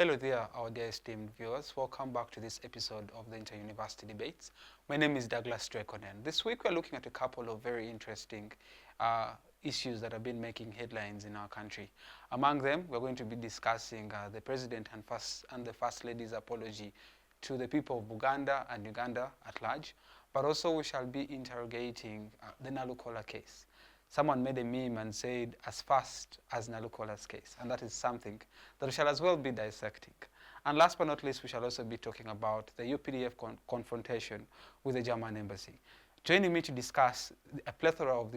Hello there, our dear esteemed viewers. Welcome back to this episode of the Inter-University Debates. My name is Douglas Onen. This week we're looking at a couple of very interesting issues that have been making headlines in our country. Among them, we're going to be discussing the President and the First Lady's apology to the people of Uganda and Uganda at large, but also we shall be interrogating the Nalukoola case. Someone made a meme and said, as fast as Nalukoola's case, and that is something that we shall as well be dissecting. And last but not least, we shall also be talking about the UPDF confrontation with the German embassy. Joining me to discuss a plethora of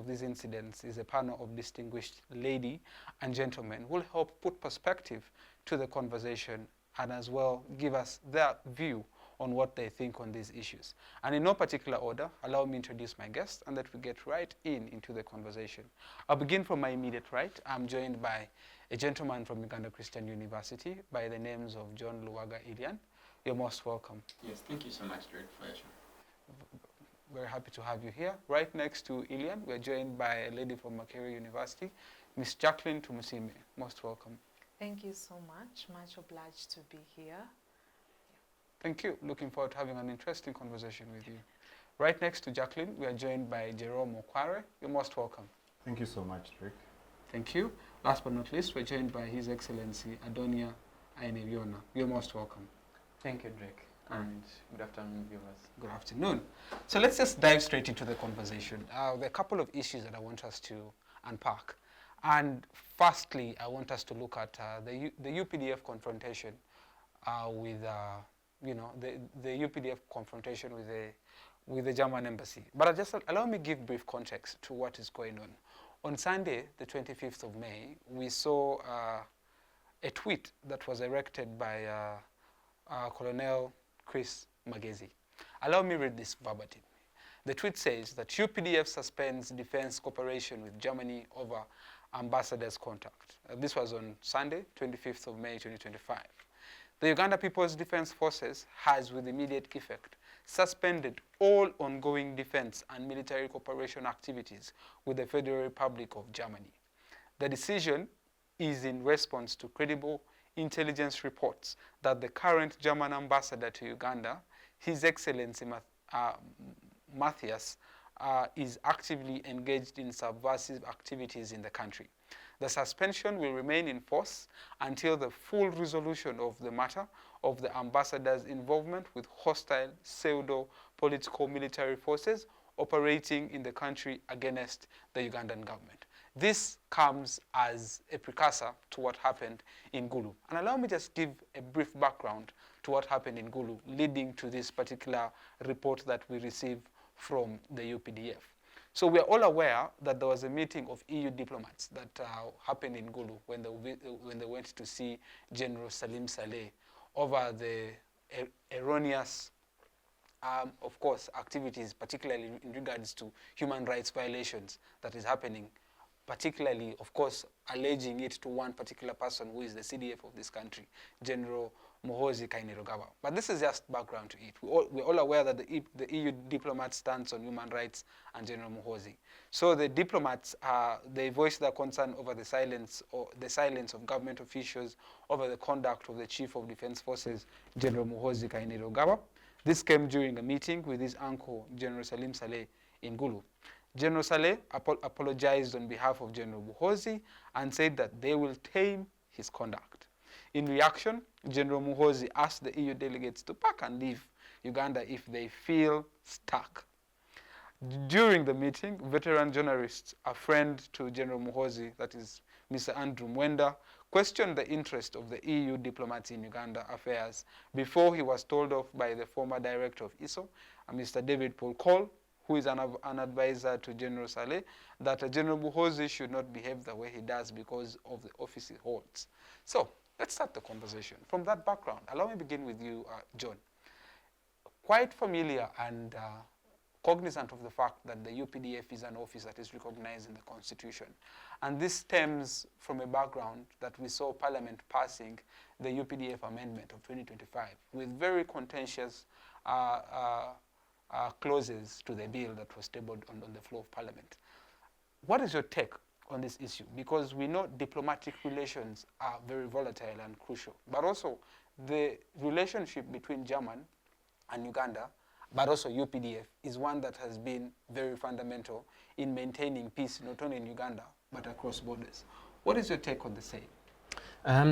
these incidents is a panel of distinguished ladies and gentlemen who will help put perspective to the conversation and as well give us their view on what they think on these issues. And in no particular order, allow me to introduce my guests and that we get right into the conversation. I'll begin from my immediate right. I'm joined by a gentleman from Uganda Chrstian University by the names of John Luwaga Eliane. You're most welcome. Yes, thank you so much, Derek, for your show. Very happy to have you here. Right next to Eliane, we're joined by a lady from Makerere University, Miss Jackline Tumusiime. Most welcome. Thank you so much. Much obliged to be here. Thank you. Looking forward to having an interesting conversation with you. Right next to Jackline, we are joined by Jerom Okware. You're most welcome. Thank you so much, Rick. Thank you. Last but not least, we're joined by His Excellency Adonia Ainebyona. You're most welcome. Thank you, Drake. And good afternoon, viewers. Good afternoon. So let's just dive straight into the conversation. There are a couple of issues that I want us to unpack. And firstly, I want us to look at the UPDF confrontation with the UPDF confrontation with the German embassy. But just allow me to give brief context to what is going on. On Sunday, the 25th of May, we saw a tweet that was erected by Colonel Chris Magezi. Allow me to read this verbatim. The tweet says that UPDF suspends defense cooperation with Germany over ambassador's contact. This was on Sunday, 25th of May, 2025. The Uganda People's Defense Forces has, with immediate effect, suspended all ongoing defense and military cooperation activities with the Federal Republic of Germany. The decision is in response to credible intelligence reports that the current German ambassador to Uganda, His Excellency Matthias, is actively engaged in subversive activities in the country. The suspension will remain in force until the full resolution of the matter of the ambassador's involvement with hostile pseudo-political military forces operating in the country against the Ugandan government. This comes as a precursor to what happened in Gulu. And allow me just give a brief background to what happened in Gulu, leading to this particular report that we received from the UPDF. So we are all aware that there was a meeting of EU diplomats that happened in Gulu when they went to see General Salim Saleh over the erroneous, of course, activities, particularly in regards to human rights violations that is happening, particularly, of course, alleging it to one particular person who is the CDF of this country, General Muhoozi Kainerugaba. But this is just background to it. We're all aware that the EU diplomat stands on human rights and General Muhoozi. So the diplomats, they voiced their concern over the silence of government officials over the conduct of the Chief of Defense Forces, General Muhoozi Kainerugaba. This came during a meeting with his uncle, General Salim Saleh, in Gulu. General Saleh apologized on behalf of General Muhoozi and said that they will tame his conduct. In reaction, General Muhoozi asked the EU delegates to pack and leave Uganda if they feel stuck. During the meeting, veteran journalists, a friend to General Muhoozi, that is Mr. Andrew Mwenda, questioned the interest of the EU diplomats in Uganda affairs before he was told off by the former director of ISO, Mr. David Paul Cole, who is an advisor to General Saleh, that General Muhoozi should not behave the way he does because of the office he holds. So let's start the conversation. From that background, allow me to begin with you, John. Quite familiar and cognizant of the fact that the UPDF is an office that is recognized in the Constitution. And this stems from a background that we saw Parliament passing the UPDF amendment of 2025 with very contentious clauses to the bill that was tabled on the floor of Parliament. What is your take on this issue, because we know diplomatic relations are very volatile and crucial, but also the relationship between German and Uganda, but also UPDF, is one that has been very fundamental in maintaining peace, not only in Uganda, but across borders. What is your take on the same?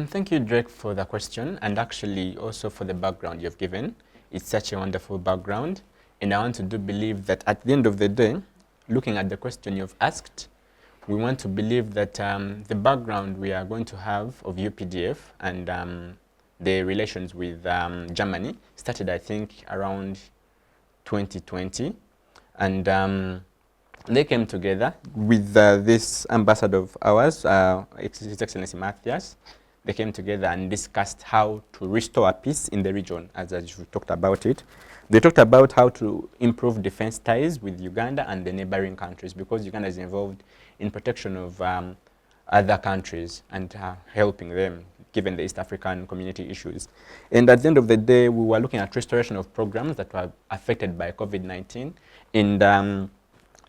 Thank you, Drake, for the question, and actually also for the background you've given. It's such a wonderful background, and I want to believe that at the end of the day, looking at the question you've asked, we want to believe that the background we are going to have of UPDF and the relations with Germany started, I think, around 2020, and they came together with this ambassador of ours, His Excellency Matthias. They came together and discussed how to restore peace in the region, as you talked about it. They talked about how to improve defense ties with Uganda and the neighboring countries, because Uganda is involved in protection of other countries and helping them, given the East African community issues. And at the end of the day, we were looking at restoration of programs that were affected by COVID-19 and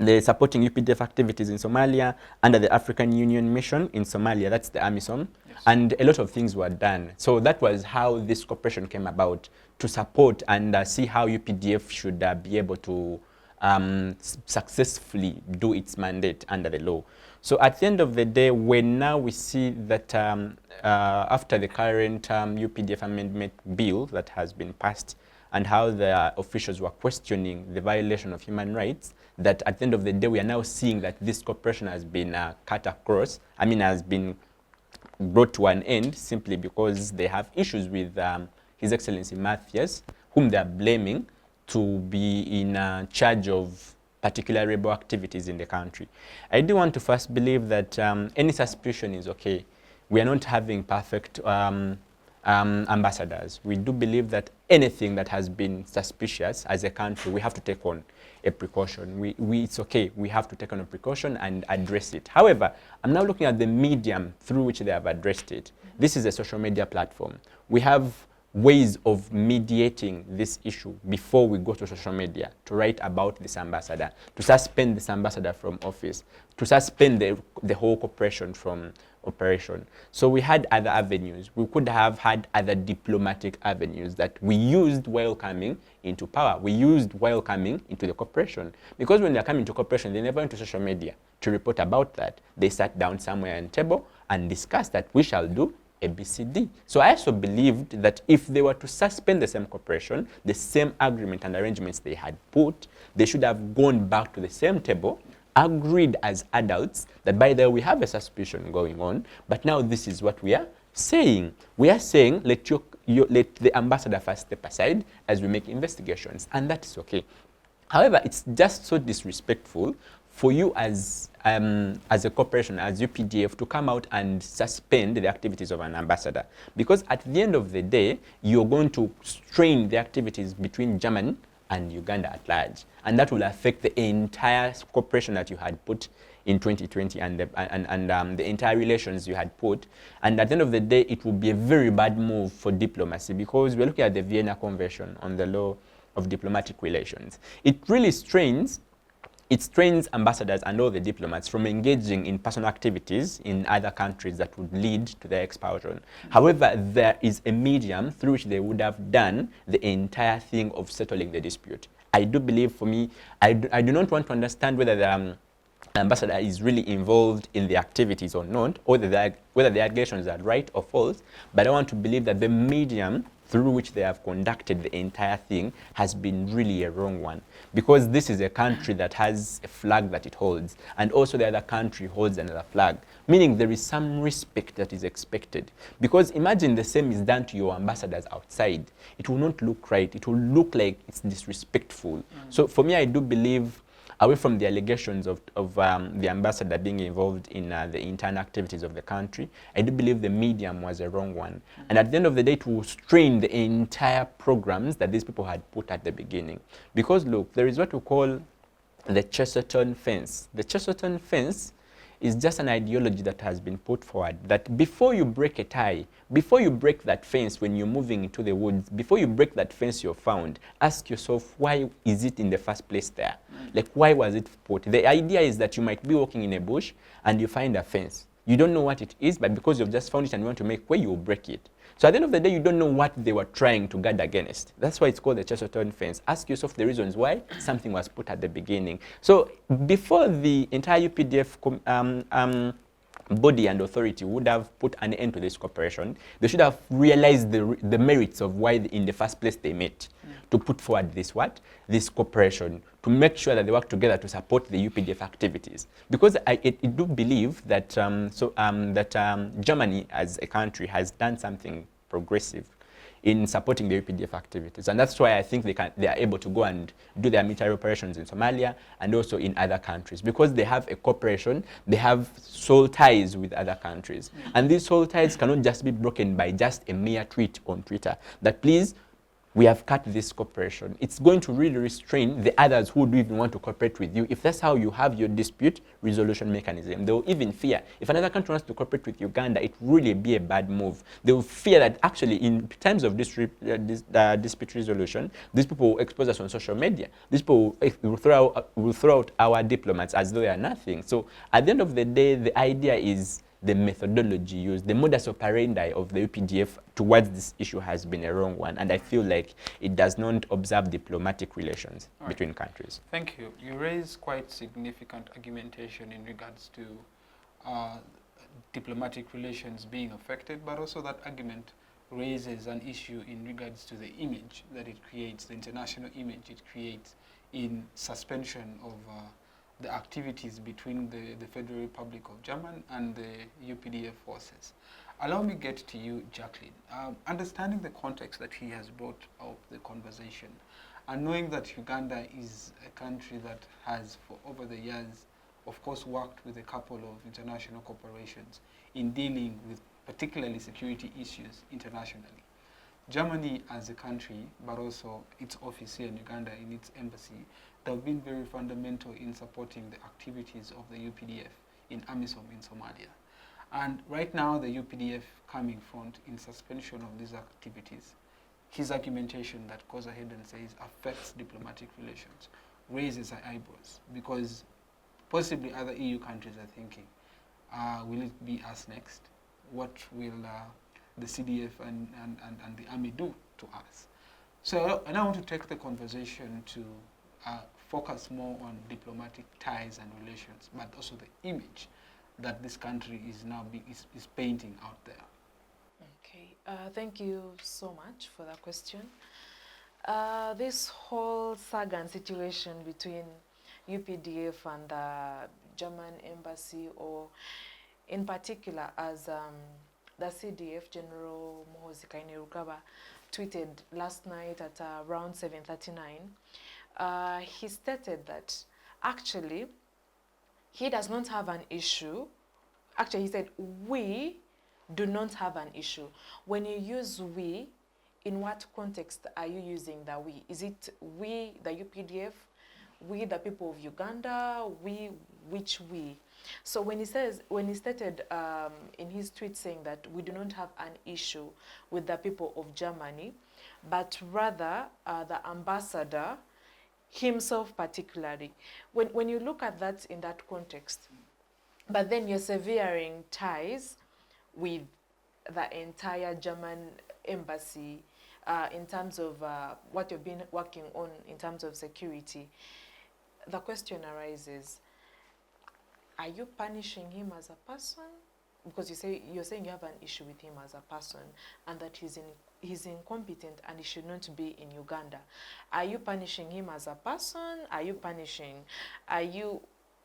the supporting UPDF activities in Somalia under the African Union mission in Somalia, that's the AMISOM, yes. And a lot of things were done. So that was how this cooperation came about, to support and see how UPDF should be able to successfully do its mandate under the law. So at the end of the day, when now we see that after the current UPDF amendment bill that has been passed, and how the officials were questioning the violation of human rights, that at the end of the day, we are now seeing that this cooperation has been cut across, has been brought to an end simply because they have issues with His Excellency Matthias, whom they are blaming to be in charge of particular rebel activities in the country. I do want to first believe that any suspicion is okay. We are not having perfect ambassadors. We do believe that anything that has been suspicious as a country, we have to take on a precaution. It's okay. We have to take on a precaution and address it. However, I'm now looking at the medium through which they have addressed it. This is a social media platform. We have ways of mediating this issue before we go to social media to write about this ambassador, to suspend this ambassador from office, to suspend the whole cooperation from operation. So we had other avenues. We could have had other diplomatic avenues that we used while coming into power. We used while coming into the cooperation. Because when they're coming to cooperation, they never went to social media to report about that. They sat down somewhere on a table and discussed that we shall do ABCD. So I also believed that if they were to suspend the same cooperation, the same agreement and arrangements they had put, they should have gone back to the same table, agreed as adults that by the way we have a suspicion going on, but now this is what we are saying. We are saying let the ambassador first step aside as we make investigations, and that is okay. However, it's just so disrespectful for you as a corporation, as UPDF, to come out and suspend the activities of an ambassador, because at the end of the day, you're going to strain the activities between Germany and Uganda at large, and that will affect the entire cooperation that you had put in 2020 and the entire relations you had put. And at the end of the day, it will be a very bad move for diplomacy, because we're looking at the Vienna Convention on the law of diplomatic relations. It really strains ambassadors and all the diplomats from engaging in personal activities in other countries that would lead to their expulsion. However, there is a medium through which they would have done the entire thing of settling the dispute. I do believe, for me, I do not want to understand whether the ambassador is really involved in the activities or not, or whether the allegations are right or false, but I want to believe that the medium through which they have conducted the entire thing has been really a wrong one, because this is a country that has a flag that it holds, and also the other country holds another flag, meaning there is some respect that is expected. Because imagine the same is done to your ambassadors outside. It will not look right. It will look like it's disrespectful. So for me, I do believe, away from the allegations of the ambassador being involved in the internal activities of the country, I do believe the medium was a wrong one. And at the end of the day, it will strain the entire programs that these people had put at the beginning. Because look, there is what we call the Chesterton fence. The Chesterton fence is just an ideology that has been put forward, that before you break a tie, before you break that fence when you're moving into the woods, before you break that fence you're found, ask yourself, why is it in the first place there? Like, why was it put? The idea is that you might be walking in a bush and you find a fence. You don't know what it is, but because you've just found it and you want to make way, you'll break it. So at the end of the day, you don't know what they were trying to guard against. That's why it's called the Ceasor fence. Ask yourself the reasons why something was put at the beginning. So before the entire UPDF body and authority would have put an end to this cooperation, they should have realized the merits of why in the first place they met, to put forward this cooperation, to make sure that they work together to support the UPDF activities. Because I do believe that Germany as a country has done something progressive in supporting the UPDF activities. And that's why I think they are able to go and do their military operations in Somalia and also in other countries, because they have a cooperation, they have soul ties with other countries. And these soul ties cannot just be broken by just a mere tweet on Twitter, that please, we have cut this cooperation. It's going to really restrain the others who do even want to cooperate with you. If that's how you have your dispute resolution mechanism, they will even fear. If another country wants to cooperate with Uganda, it will really be a bad move. They will fear that actually in terms of dispute resolution, these people will expose us on social media. These people will throw out our diplomats as though they are nothing. So at the end of the day, the idea is the methodology used, the modus operandi of the UPDF towards this issue has been a wrong one, and I feel like it does not observe diplomatic relations between countries. Thank you. You raise quite significant argumentation in regards to diplomatic relations being affected, but also that argument raises an issue in regards to the image that it creates, the international image it creates in suspension of the activities between the Federal Republic of Germany and the UPDF forces. Allow me get to you, Jackline. Understanding the context that he has brought up the conversation, and knowing that Uganda is a country that has, for over the years, of course, worked with a couple of international corporations in dealing with particularly security issues internationally. Germany as a country, but also its office here in Uganda, in its embassy, they have been very fundamental in supporting the activities of the UPDF in AMISOM in Somalia. And right now, the UPDF coming front in suspension of these activities, his argumentation that goes ahead and says affects diplomatic relations, raises eyebrows, because possibly other EU countries are thinking, will it be us next? What will the CDF and the army do to us? So I now want to take the conversation to focus more on diplomatic ties and relations, but also the image that this country is now is painting out there. Okay, thank you so much for that question. This whole saga and situation between UPDF and the German embassy, or in particular as the CDF General Ainebyona tweeted last night at around 7:39, he stated that actually he does not have an issue. Actually, he said, we do not have an issue. When you use we, in what context are you using the we? Is it we, the UPDF, we, the people of Uganda, we, which we? So when he stated in his tweet saying that we do not have an issue with the people of Germany, but rather the ambassador himself particularly. When you look at that in that context, but then you're severing ties with the entire German embassy in terms of what you've been working on in terms of security, the question arises, are you punishing him as a person? Because you're saying you have an issue with him as a person and that he's incompetent and he should not be in Uganda. Are you punishing him as a person?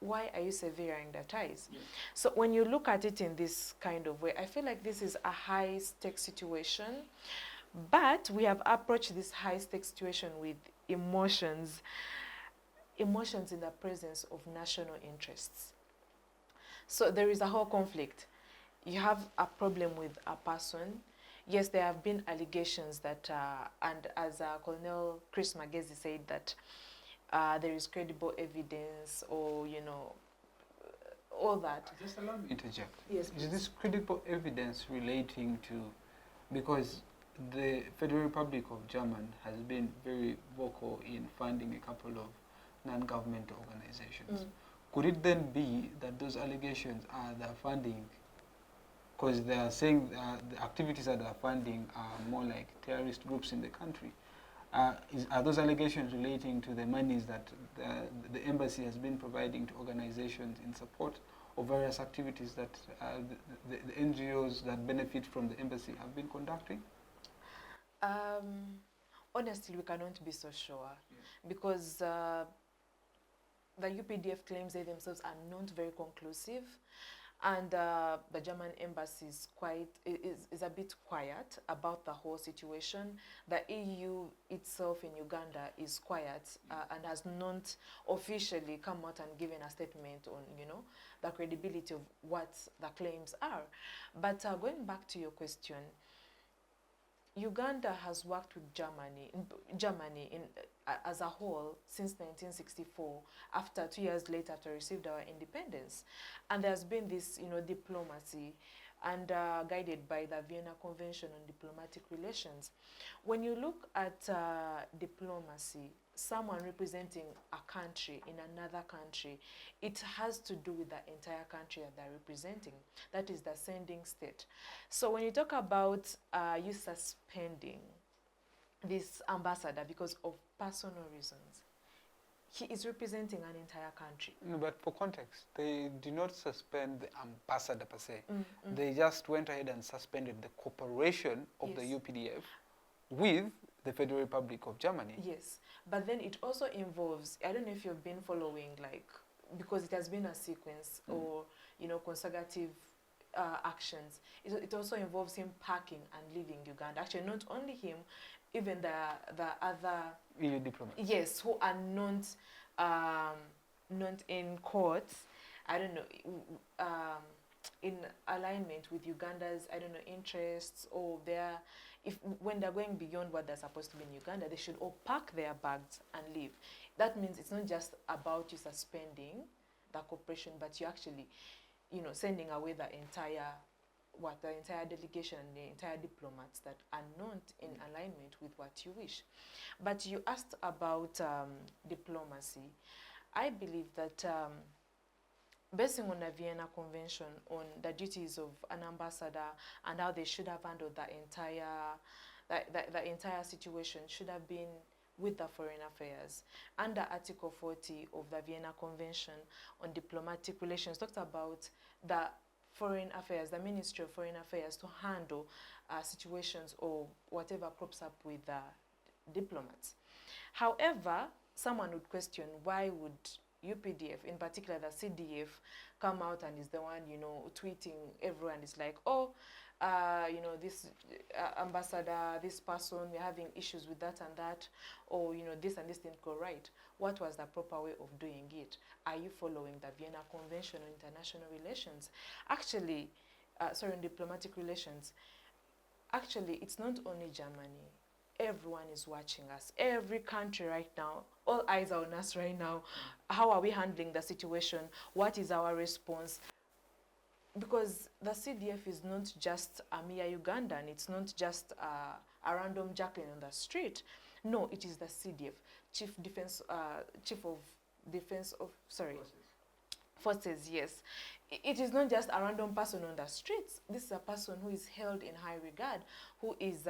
Why are you severing the ties? Yes. So when you look at it in this kind of way, I feel like this is a high-stakes situation, but we have approached this high-stakes situation with emotions in the presence of national interests. So there is a whole conflict. You have a problem with a person. Yes, there have been allegations that, and as Colonel Chris Magezi said, that there is credible evidence or, all that. Just allow me to interject. Yes, Is please. this credible evidence relating to, because the Federal Republic of Germany has been very vocal in funding a couple of non-governmental organizations. Could it then be that those allegations are the funding, because they are saying the activities that they are funding are more like terrorist groups in the country? Are those allegations relating to the monies that the embassy has been providing to organizations in support of various activities that the NGOs that benefit from the embassy have been conducting? Honestly, we cannot be so sure, because the UPDF claims they themselves are not very conclusive, and the German embassy is a bit quiet about the whole situation. The EU itself in Uganda is quiet and has not officially come out and given a statement on, the credibility of what the claims are. But going back to your question, Uganda has worked with Germany as a whole since 1964, after 2 years later to receive our independence. And there's been this, diplomacy, and guided by the Vienna Convention on Diplomatic Relations. When you look at diplomacy, someone representing a country in another country, it has to do with the entire country that they're representing. That is the sending state. So when you talk about you suspending this ambassador because of personal reasons, he is representing an entire country. No, but for context, they did not suspend the ambassador per se. They just went ahead and suspended the cooperation of the UPDF with the Federal Republic of Germany. Yes, but then it also involves, I don't know if you've been following, because it has been a sequence or, consecutive actions. It also involves him packing and leaving Uganda. Actually, not only him, even the other EU diplomats. Yes, who are not in courts. I don't know, in alignment with Uganda's, interests, or when they're going beyond what they're supposed to be in Uganda, they should all pack their bags and leave. That means it's not just about you suspending the cooperation, but you actually, sending away the entire delegation and the entire diplomats that are not in alignment with what you wish. But you asked about diplomacy. I believe that basing on the Vienna Convention on the duties of an ambassador and how they should have handled the entire situation should have been with the Foreign Affairs. Under Article 40 of the Vienna Convention on Diplomatic Relations talks about the Foreign Affairs, the Ministry of Foreign Affairs, to handle situations or whatever crops up with diplomats. However, someone would question, why would UPDF, in particular the CDF, come out and is the one, tweeting everyone is like, oh, this ambassador, this person, we're having issues with that and that, or, this and this didn't go right. What was the proper way of doing it? Are you following the Vienna Convention on International Relations? Actually, on diplomatic relations, actually, it's not only Germany. Everyone is watching us. Every country right now, all eyes are on us right now. How are we handling the situation? What is our response? Because the CDF is not just a mere Ugandan. It's not just a random Jackline on the street. No, it is the CDF, Forces, yes. It is not just a random person on the streets. This is a person who is held in high regard, who is,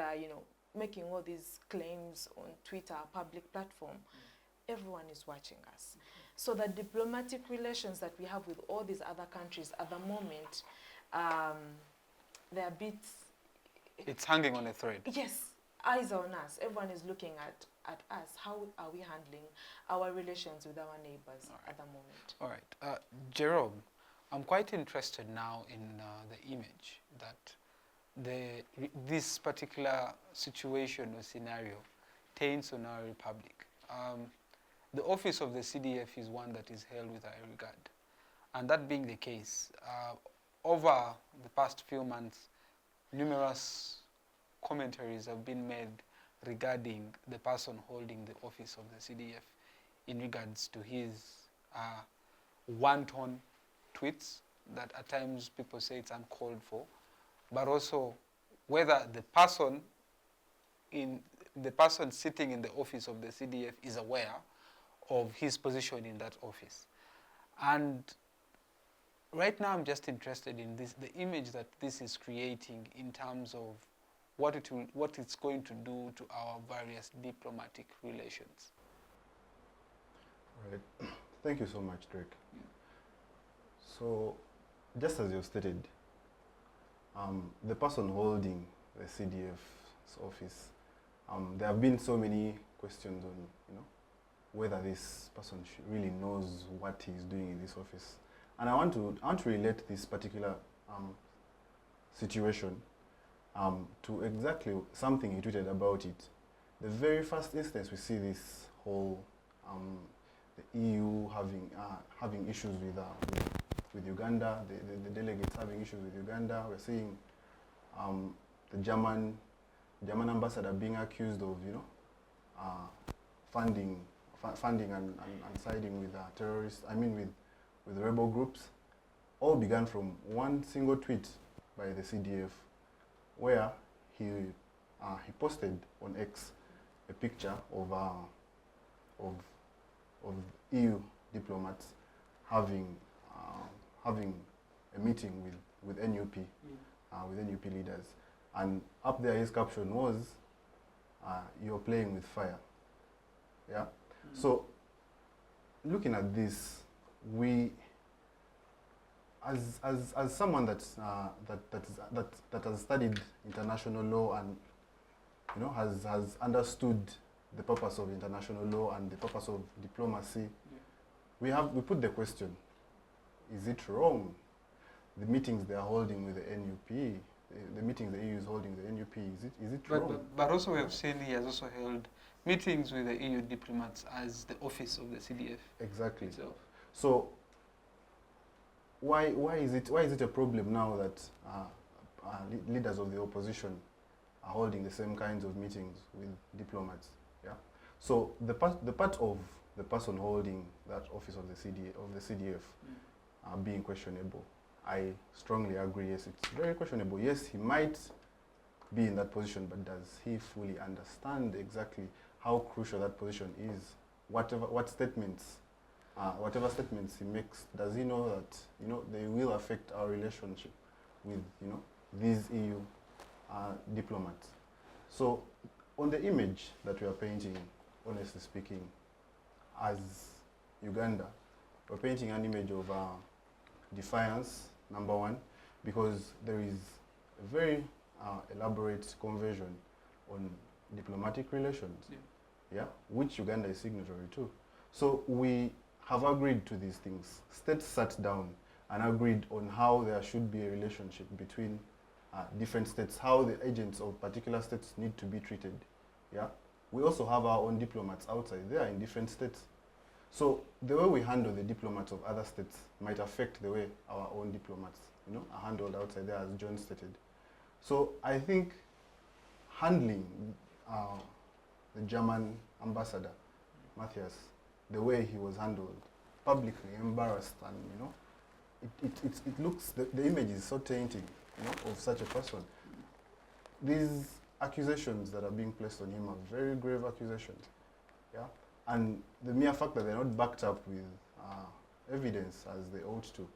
making all these claims on Twitter, public platform. Everyone is watching us. So the diplomatic relations that we have with all these other countries at the moment, they're a bit... It's hanging on a thread. Yes, eyes are on us. Everyone is looking at us. How are we handling our relations with our neighbors at the moment? All right. Jerom, I'm quite interested now in the image that this particular situation or scenario taints on our republic. The office of the CDF is one that is held with high regard. And that being the case, over the past few months, numerous commentaries have been made regarding the person holding the office of the CDF in regards to his wanton tweets that at times people say it's uncalled for, but also whether the person sitting in the office of the CDF is aware of his position in that office. And right now I'm just interested in the image that this is creating in terms of what it's going to do to our various diplomatic relations. Right. Thank you so much, Drake. Yeah. So, just as you stated, the person holding the CDF's office, there have been so many questions on, whether this person really knows what he's doing in this office. And I want to relate this particular situation to exactly something he tweeted about it. The very first instance we see this whole the EU having issues with Uganda, the delegates having issues with Uganda. We're seeing the German ambassador being accused of funding and siding with terrorists. I mean with rebel groups. All began from one single tweet by the CDF, where he posted on X a picture of EU diplomats having a meeting with NUP, with NUP leaders, and up there his caption was, "You're playing with fire." Yeah. So, looking at this, we, as someone that has studied international law and has understood the purpose of international law and the purpose of diplomacy, we put the question: is it wrong? The meetings they are holding with the NUP, the meetings the EU is holding with the NUP, is it wrong? But also we have seen he has also held meetings with the EU diplomats as the office of the CDF. Exactly. Itself. So why is it a problem now that leaders of the opposition are holding the same kinds of meetings with diplomats? Yeah. So the part of the person holding that office of the CDF being questionable, I strongly agree. Yes, it's very questionable. Yes, he might be in that position, but does he fully understand exactly how crucial that position is? Whatever statements he makes, does he know that they will affect our relationship with these EU diplomats? So, on the image that we are painting, honestly speaking, as Uganda, we're painting an image of defiance, number one, because there is a very elaborate conversion on diplomatic relations, which Uganda is signatory to. So we have agreed to these things. States sat down and agreed on how there should be a relationship between different states, how the agents of particular states need to be treated. Yeah, we also have our own diplomats outside there in different states. So the way we handle the diplomats of other states might affect the way our own diplomats, are handled outside there, as John stated. So I think handling the German ambassador, Matthias, the way he was handled, publicly embarrassed, and it looks, the image is so tainting, of such a person. These accusations that are being placed on him are very grave accusations, yeah. And the mere fact that they're not backed up with evidence as they ought to,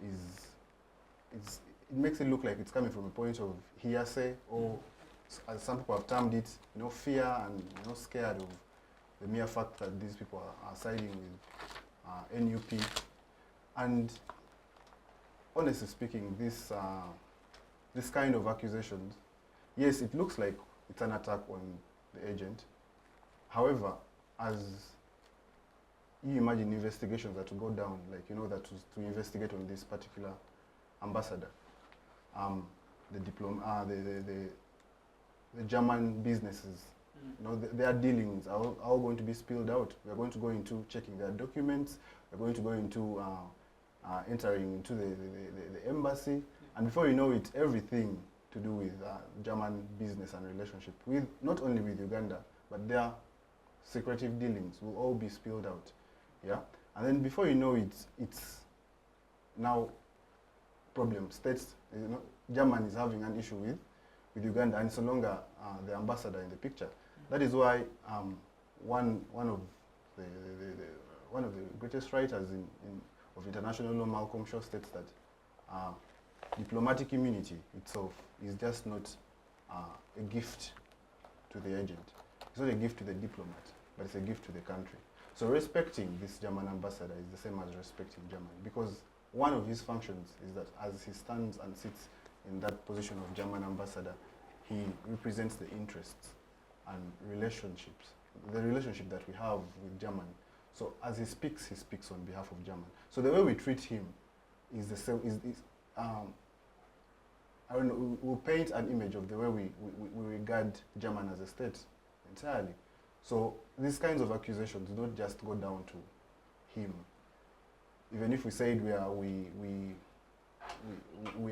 it makes it look like it's coming from a point of hearsay, or as some people have termed it, fear and scared of the mere fact that these people are siding with NUP. And honestly speaking, this kind of accusations, yes, it looks like it's an attack on the agent. However, as you imagine investigations that will go down, like that to investigate on this particular ambassador, the German businesses, their dealings are all going to be spilled out. We're going to go into checking their documents. We're going to go into entering into the embassy, and before you know it, everything to do with German business and relationship with not only with Uganda, but their secretive dealings will all be spilled out. Yeah, and then before you know it, it's now problem. States, Germany is having an issue with Uganda, and it's no longer the ambassador in the picture. That is why one of the greatest writers of international law, Malcolm Shaw, states that diplomatic immunity itself is just not a gift to the agent. It's not a gift to the diplomat, but it's a gift to the country. So respecting this German ambassador is the same as respecting Germany, because one of his functions is that as he stands and sits in that position of German ambassador, he represents the interests and relationships, the relationship that we have with Germany. So as he speaks on behalf of Germany. So the way we treat him is the same. I don't know. We'll paint an image of the way we regard Germany as a state entirely. So these kinds of accusations don't just go down to him. Even if we said we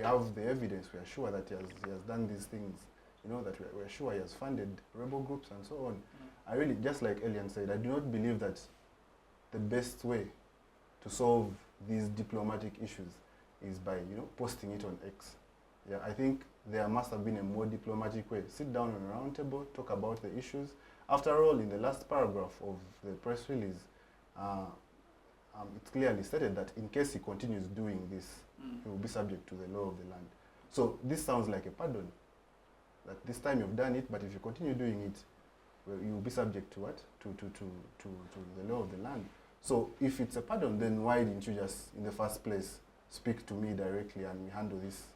have the evidence, we are sure that he has done these things, that we are sure he has funded rebel groups and so on. I really, just like Eliane said, I do not believe that the best way to solve these diplomatic issues is by posting it on X. Yeah, I think there must have been a more diplomatic way. Sit down on a round table, talk about the issues. After all, in the last paragraph of the press release, it's clearly stated that in case he continues doing this, he will be subject to the law of the land. So this sounds like a pardon. That this time you've done it, but if you continue doing it, well, you will be subject to what? To the law of the land. So if it's a pardon, then why didn't you just, in the first place, speak to me directly and we handle this,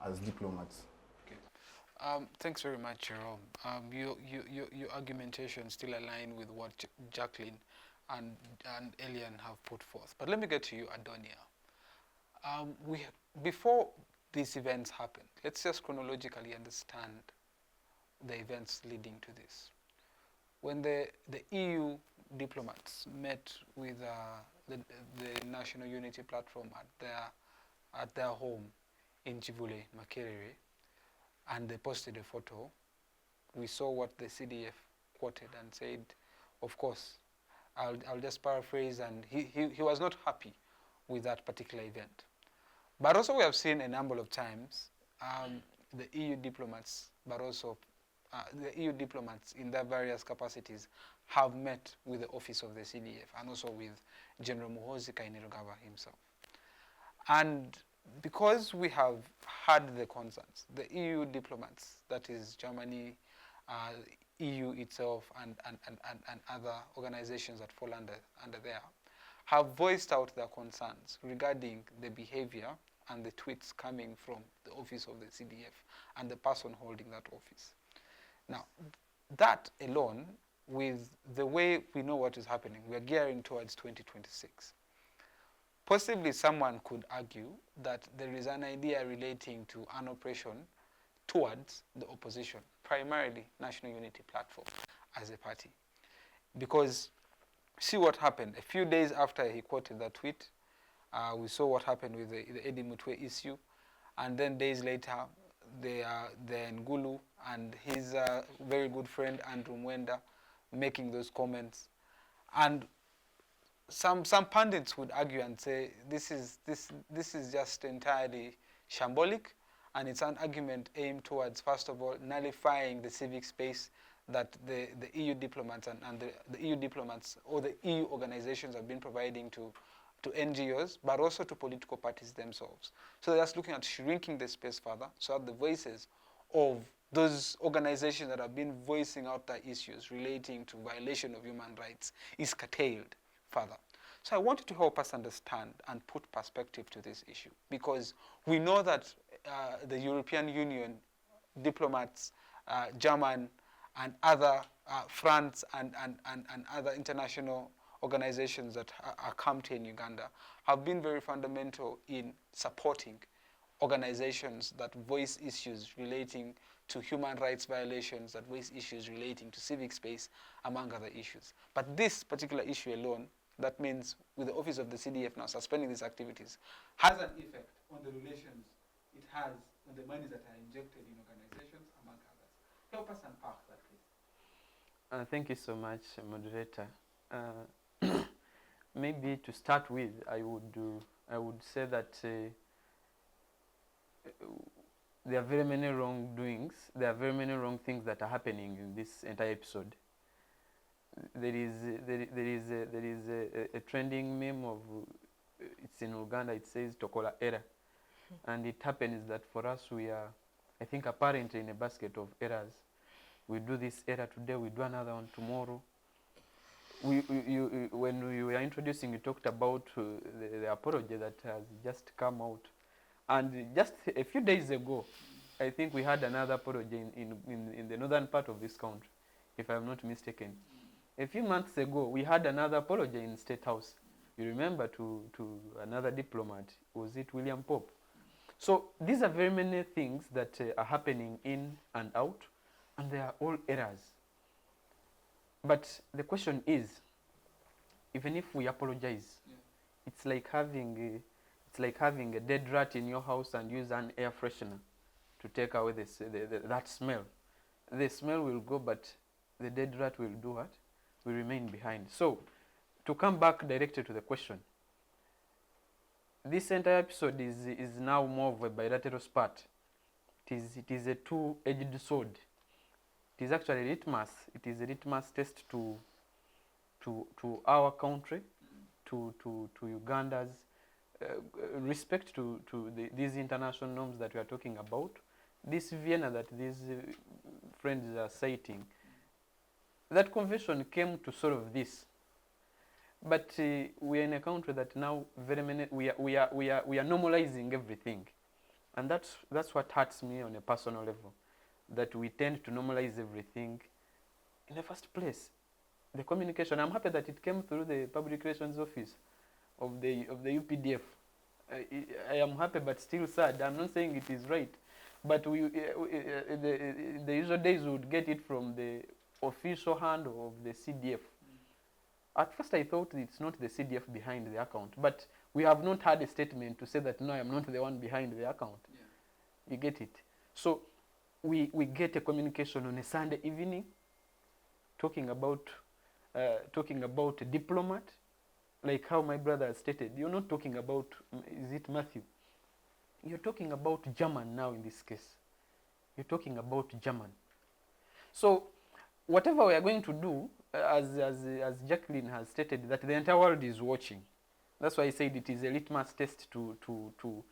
as diplomats? Okay. Thanks very much, Jerom. Your argumentation still align with what Jackline and Eliane have put forth. But let me get to you, Adonia. Before these events happened, let's just chronologically understand the events leading to this. When the EU diplomats met with the National Unity Platform at their home in Chivule, Makerere, and they posted a photo, we saw what the CDF quoted and said, of course, I'll just paraphrase, and he was not happy with that particular event. But also we have seen a number of times the EU diplomats, but also the EU diplomats in their various capacities have met with the office of the CDF and also with General Muhoozi Kainerugaba himself. And because we have had the concerns, the EU diplomats, that is Germany, EU itself, and other organizations that fall under there, have voiced out their concerns regarding the behavior and the tweets coming from the office of the CDF and the person holding that office. Now, that alone, with the way we know what is happening, we are gearing towards 2026. Possibly someone could argue that there is an idea relating to an operation towards the opposition, primarily National Unity Platform as a party. Because see what happened. A few days after he quoted that tweet, we saw what happened with the Eddie Mutwe issue. And then days later, the Ngulu and his very good friend Andrew Mwenda making those comments. And some pundits would argue and say this is just entirely shambolic, and it's an argument aimed towards, first of all, nullifying the civic space that the EU diplomats and the EU diplomats or the EU organizations have been providing to NGOs, but also to political parties themselves. So they're just looking at shrinking the space further so that the voices of those organizations that have been voicing out their issues relating to violation of human rights is curtailed further. So I wanted to help us understand and put perspective to this issue, because we know that the European Union diplomats, German and other France and other international organizations that are camped in Uganda have been very fundamental in supporting organizations that voice issues relating to human rights violations, that voice issues relating to civic space, among other issues. But this particular issue alone, that means with the office of the CDF now suspending these activities, has an effect on the relations it has on the monies that are injected in organizations, among others. Help us unpack that, please. Thank you so much, moderator. Maybe to start with, I would say that there are very many wrongdoings. There are very many wrong things that are happening in this entire episode. There is a trending meme of it's in Uganda. It says "Tokola era," and it happens that for us we are, I think, apparently in a basket of errors. We do this error today. We do another one tomorrow. When we were introducing, you talked about the apology that has just come out, and just a few days ago, I think we had another apology in the northern part of this country, if I'm not mistaken. A few months ago, we had another apology in State House. You remember to another diplomat, was it William Pope? So these are very many things that are happening in and out, and they are all errors. But the question is, even if we apologize, it's like having a dead rat in your house and use an air freshener to take away that smell. The smell will go, but the dead rat will do what? Will remain behind. So, to come back directly to the question, this entire episode is now more of a bilateral spat. It is a two-edged sword. It is actually a litmus. It is a litmus test to our country, to Uganda's respect to these international norms that we are talking about. This Vienna that these friends are citing, that convention came to solve this. But we are in a country that now we are normalizing everything, and that's what hurts me on a personal level, that we tend to normalize everything. In the first place, the communication, I'm happy that it came through the Public Relations Office of the UPDF. I am happy, but still sad. I'm not saying it is right, but the usual days we would get it from the official hand of the CDF. At first I thought it's not the CDF behind the account, but we have not had a statement to say that no, I'm not the one behind the account. Yeah. You get it? So we get a communication on a Sunday evening talking about a diplomat, like how my brother has stated. You're not talking about, is it Matthew? You're talking about German now in this case. You're talking about German. So whatever we are going to do, as Jackline has stated, that the entire world is watching. That's why I said it is a litmus test to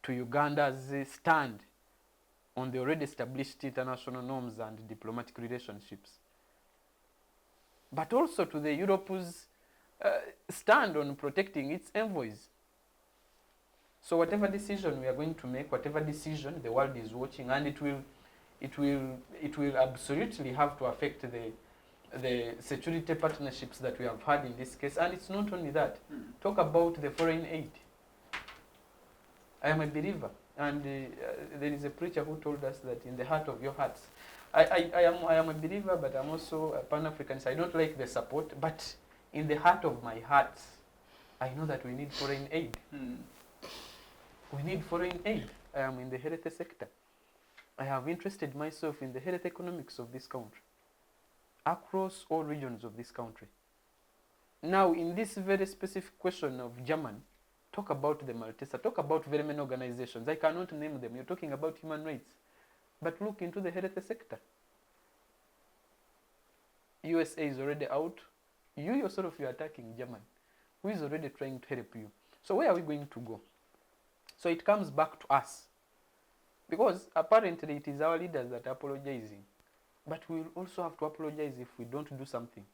Uganda's stand on the already established international norms and diplomatic relationships. But also to the Europe's stand on protecting its envoys. So whatever decision we are going to make, whatever decision, the world is watching, and it will absolutely have to affect the security partnerships that we have had in this case. And it's not only that. Talk about the foreign aid. I am a believer, and there is a preacher who told us that in the heart of your hearts. I am a believer, but I'm also a Pan-Africanist. I don't like the support, but in the heart of my heart, I know that we need foreign aid. We need foreign aid. I am in the health sector. I have interested myself in the health economics of this country, across all regions of this country. Now, in this very specific question of German, talk about the Maltesa, talk about very many organizations. I cannot name them. You're talking about human rights. But look into the health sector. USA is already out. You yourself, you're attacking German, who is already trying to help you. So where are we going to go? So it comes back to us. Because apparently it is our leaders that are apologizing. But we will also have to apologize if we don't do something.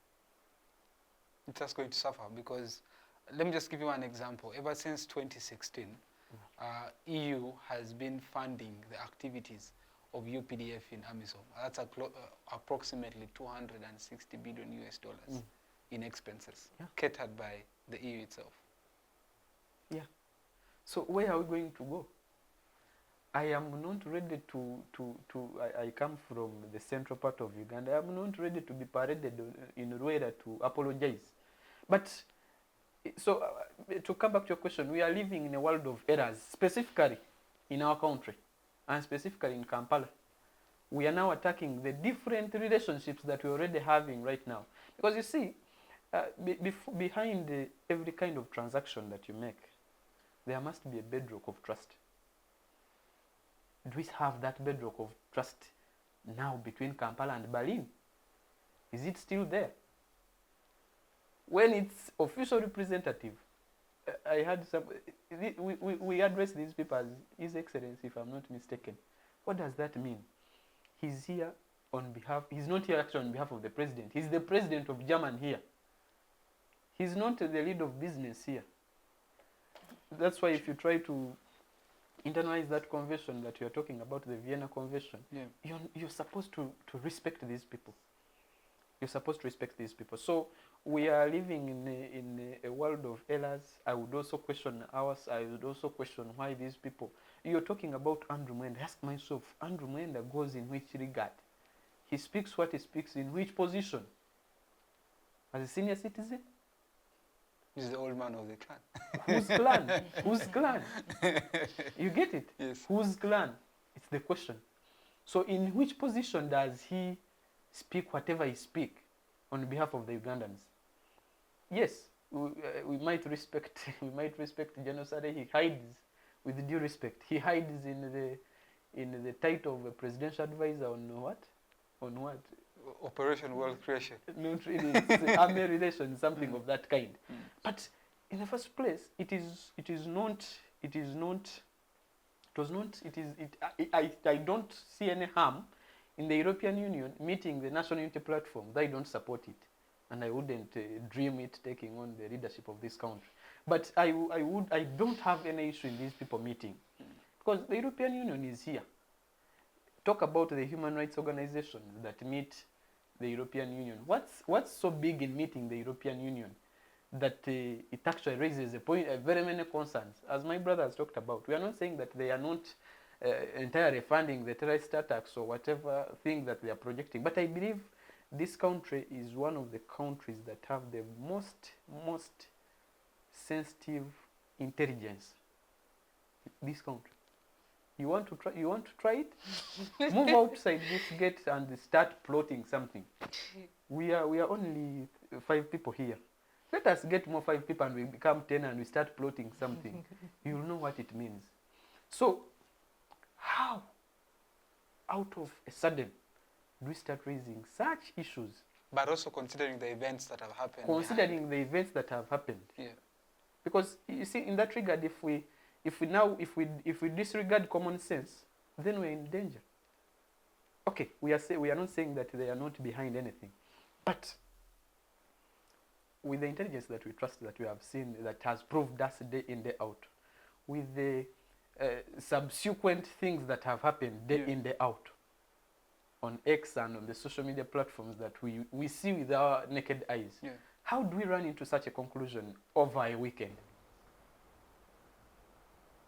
It's just going to suffer, because let me just give you one example. Ever since 2016, EU has been funding the activities of UPDF in AMISOM. That's approximately 260 billion US dollars in expenses, catered by the EU itself. Yeah. So where are we going to go? I am not ready I come from the central part of Uganda. I am not ready to be paraded in Rwanda to apologize. But, so to come back to your question, we are living in a world of errors, specifically in our country, and specifically in Kampala. We are now attacking the different relationships that we're already having right now. Because you see, behind every kind of transaction that you make, there must be a bedrock of trust. Do we have that bedrock of trust now between Kampala and Berlin? Is it still there? When it's official representative, I had some, we address these people as His Excellency, if I'm not mistaken. What does that mean? He's here on behalf, he's not here actually on behalf of the president. He's the president of German here. He's not the lead of business here. That's why if you try to internalize that convention that you're talking about, the Vienna Convention, you're supposed to respect these people. You're supposed to respect these people. So we are living in a world of errors. I would also question ours. I would also question why these people. You're talking about Andrew Mwenda. Ask myself, Andrew Mwenda goes in which regard? He speaks what he speaks in which position? As a senior citizen? He's the old man of the clan. Whose clan? Whose clan? You get it? Yes. Whose clan? It's the question. So in which position does he speak whatever he speaks on behalf of the Ugandans? Yes, we might respect genocide. He hides, with due respect, he hides in the title of a presidential advisor on what? On what? Operation World Creation. Not really. It's army relations, something of that kind. But in the first place, I don't see any harm in the European Union meeting the National Unity Platform. They don't support it. And I wouldn't dream it taking on the leadership of this country. But I don't have any issue in these people meeting. Because the European Union is here. Talk about the human rights organizations that meet the European Union. What's so big in meeting the European Union that it actually raises very many concerns? As my brother has talked about, we are not saying that they are not entirely funding the terrorist attacks or whatever thing that they are projecting. But I believe this country is one of the countries that have the most sensitive intelligence. This country. You want to try it? Move outside this gate and start plotting something. We are only 5 people here. Let us get more 5 people and we become 10 and we start plotting something. You'll know what it means. So, how, out of a sudden, do we start raising such issues? But also considering the events that have happened. Considering the events that have happened. Yeah. Because you see, in that regard, if we disregard common sense, then we're in danger. Okay, we are not saying that they are not behind anything, but with the intelligence that we trust, that we have seen, that has proved us day in, day out, with the subsequent things that have happened day in, day out, on X and on the social media platforms that we see with our naked eyes, how do we run into such a conclusion over a weekend?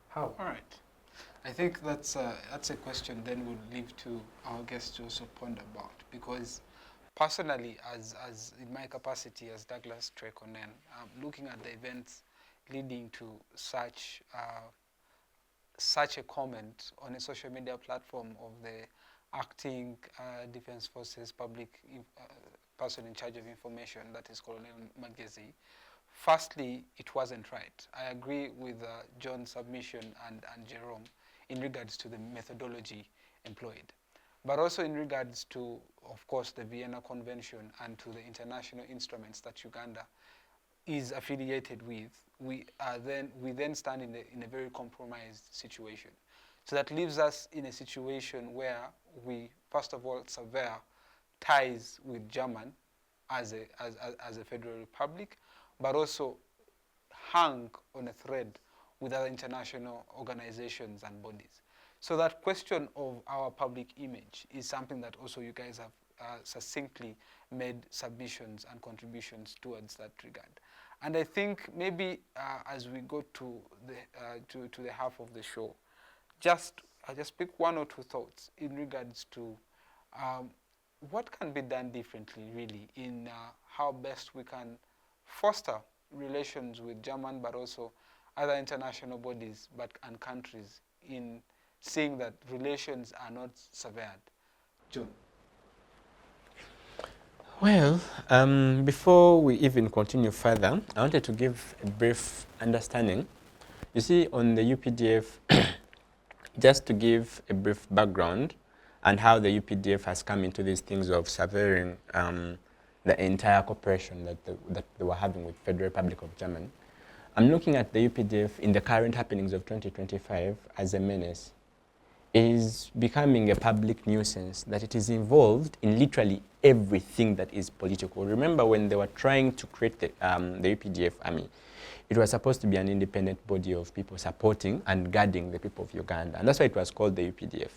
How? All right. I think that's a question then we'll leave to our guests to also ponder about, because personally, as in my capacity as Douglas Onen, looking at the events leading to such a comment on a social media platform of the acting Defense Forces public person in charge of information, that is Colonel Magezi. Firstly, it wasn't right. I agree with John's submission and Jerom in regards to the methodology employed, but also in regards to, of course, the Vienna Convention and to the international instruments that Uganda is affiliated with. We then stand in a very compromised situation. So that leaves us in a situation where we, first of all, sever ties with German as a federal republic, but also hang on a thread with other international organizations and bodies. So that question of our public image is something that also you guys have succinctly made submissions and contributions towards that regard. And I think maybe as we go to the half of the show, I'll just pick 1 or 2 thoughts in regards to what can be done differently, really, in how best we can foster relations with German, but also other international bodies and countries, in seeing that relations are not severed. John. Well, before we even continue further, I wanted to give a brief understanding. You see, on the UPDF just to give a brief background and how the UPDF has come into these things of severing the entire cooperation that they were having with Federal Republic of Germany. I'm looking at the UPDF in the current happenings of 2025 as a menace. It is becoming a public nuisance, that it is involved in literally everything that is political. Remember when they were trying to create the UPDF army, it was supposed to be an independent body of people supporting and guarding the people of Uganda. And that's why it was called the UPDF,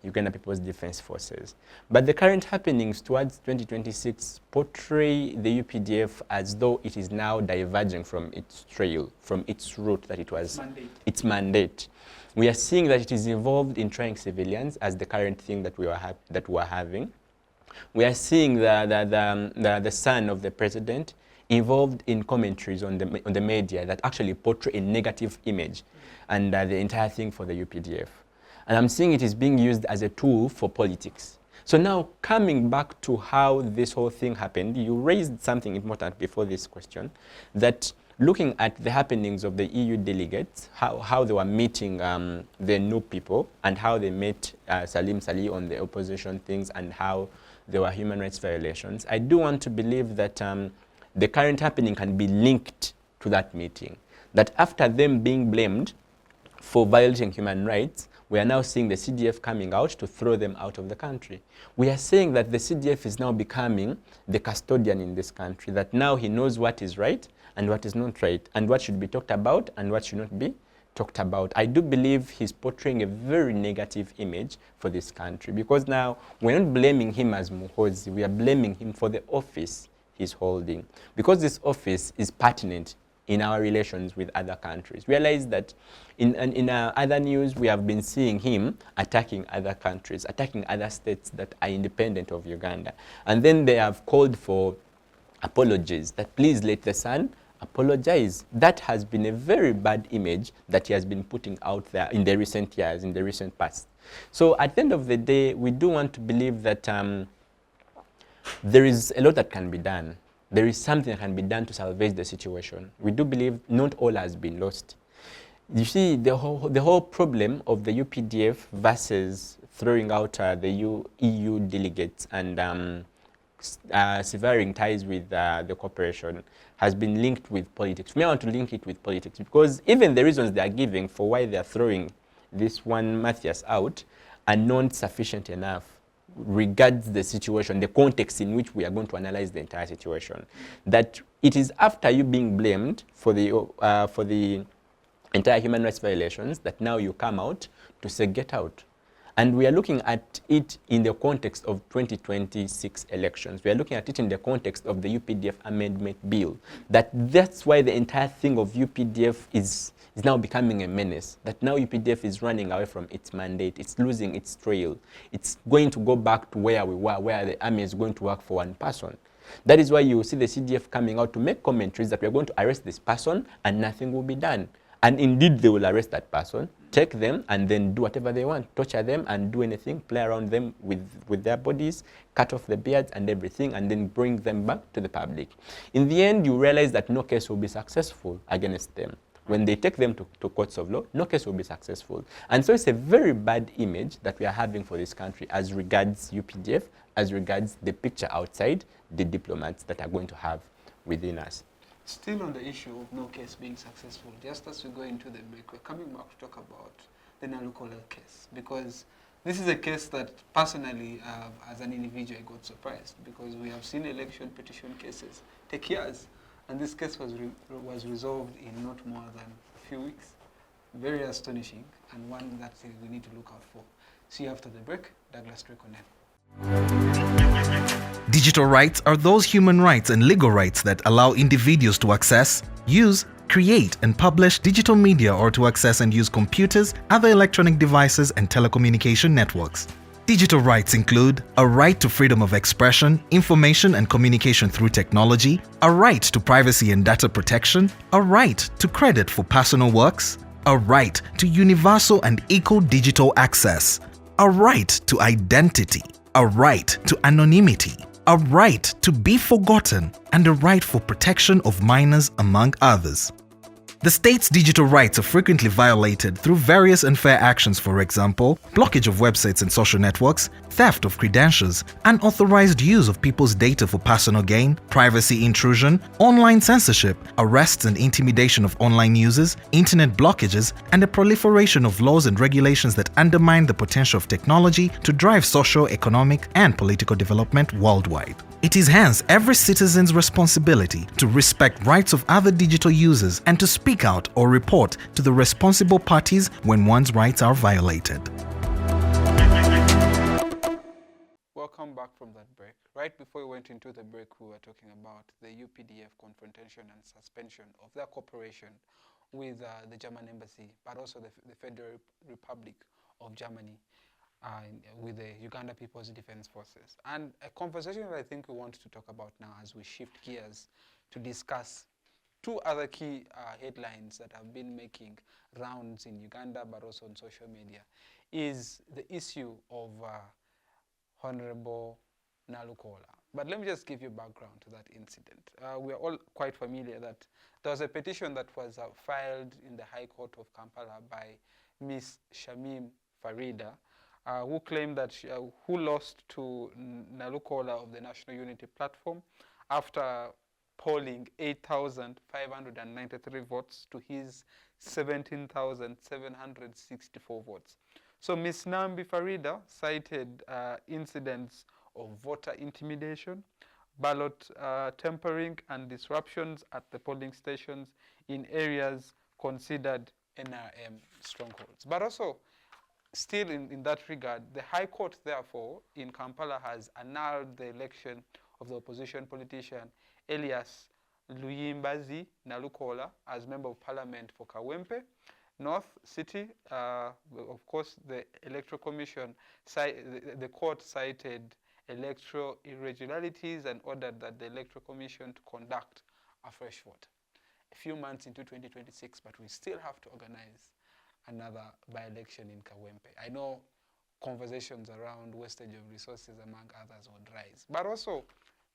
Uganda People's Defense Forces. But the current happenings towards 2026 portray the UPDF as though it is now diverging from its trail, from its route that it was, its mandate. We are seeing that it is involved in trying civilians as the current thing that we are having. We are seeing the son of the president involved in commentaries on the media that actually portray a negative image and the entire thing for the UPDF. And I'm seeing it is being used as a tool for politics. So now coming back to how this whole thing happened, you raised something important before this question, that looking at the happenings of the EU delegates, how they were meeting the new people and how they met Salim Salih on the opposition things and how there were human rights violations, I do want to believe that the current happening can be linked to that meeting. That after them being blamed for violating human rights, we are now seeing the CDF coming out to throw them out of the country. We are saying that the CDF is now becoming the custodian in this country, that now he knows what is right and what is not right, and what should be talked about and what should not be talked about. I do believe he's portraying a very negative image for this country, because now we're not blaming him as Muhozi, we are blaming him for the office he's holding, because this office is pertinent in our relations with other countries. Realize that in other news, we have been seeing him attacking other countries, attacking other states that are independent of Uganda. And then they have called for apologies, that please let the son apologize. That has been a very bad image that he has been putting out there in the recent years, in the recent past. So at the end of the day, we do want to believe that there is a lot that can be done. There is something that can be done to salvage the situation. We do believe not all has been lost. You see, the whole problem of the UPDF versus throwing out the EU delegates and severing ties with the cooperation has been linked with politics. I want to link it with politics because even the reasons they are giving for why they are throwing this one Matthias out are not sufficient enough regards the situation, the context in which we are going to analyze the entire situation. That it is after you being blamed for the entire human rights violations that now you come out to say get out. And we are looking at it in the context of 2026 elections. We are looking at it in the context of the UPDF amendment bill. That's why the entire thing of UPDF is now becoming a menace. That now UPDF is running away from its mandate. It's losing its trail. It's going to go back to where we were, where the army is going to work for one person. That is why you see the CDF coming out to make commentaries that we are going to arrest this person and nothing will be done. And indeed, they will arrest that person, take them, and then do whatever they want, torture them and do anything, play around them with their bodies, cut off the beards and everything, and then bring them back to the public. In the end, you realize that no case will be successful against them. When they take them to courts of law, no case will be successful. And so it's a very bad image that we are having for this country as regards UPDF, as regards the picture outside, the diplomats that are going to have within us. Still on the issue of no case being successful, just as we go into the break, we're coming back to talk about the Nalukoola case, because this is a case that personally, as an individual, I got surprised, because we have seen election petition cases take years, and this case was resolved in not more than a few weeks. Very astonishing, and one that we need to look out for. See you after the break. Douglas Onen. Digital rights are those human rights and legal rights that allow individuals to access, use, create and publish digital media or to access and use computers, other electronic devices and telecommunication networks. Digital rights include a right to freedom of expression, information and communication through technology, a right to privacy and data protection, a right to credit for personal works, a right to universal and equal digital access, a right to identity, a right to anonymity, a right to be forgotten, and a right for protection of minors, among others. The state's digital rights are frequently violated through various unfair actions, for example, blockage of websites and social networks, theft of credentials, unauthorized use of people's data for personal gain, privacy intrusion, online censorship, arrests and intimidation of online users, internet blockages, and the proliferation of laws and regulations that undermine the potential of technology to drive social, economic, and political development worldwide. It is hence every citizen's responsibility to respect rights of other digital users and to speak out or report to the responsible parties when one's rights are violated. Welcome back from that break. Right before we went into the break, we were talking about the UPDF confrontation and suspension of their cooperation with the German embassy, but also the Federal Republic of Germany with the Uganda People's Defense Forces. And a conversation that I think we want to talk about now as we shift gears to discuss two other key headlines that have been making rounds in Uganda but also on social media is the issue of Honorable Nalukoola. But let me just give you background to that incident. We are all quite familiar that there was a petition that was filed in the High Court of Kampala by Ms. Shamim Farida, who claimed that who lost to Nalukoola of the National Unity Platform after polling 8,593 votes to his 17,764 votes. So Ms. Nambi Farida cited incidents of voter intimidation, ballot tampering, and disruptions at the polling stations in areas considered NRM strongholds. But also, still in that regard, the High Court, therefore, in Kampala has annulled the election of the opposition politician Elias Luyimbazi Nalukoola as Member of Parliament for Kawempe North City. Of course, the Electoral Commission, the court cited electoral irregularities and ordered that the Electoral Commission to conduct a fresh vote. A few months into 2026, but we still have to organize another by-election in Kawempe. I know conversations around wastage of resources, among others, would rise. But also,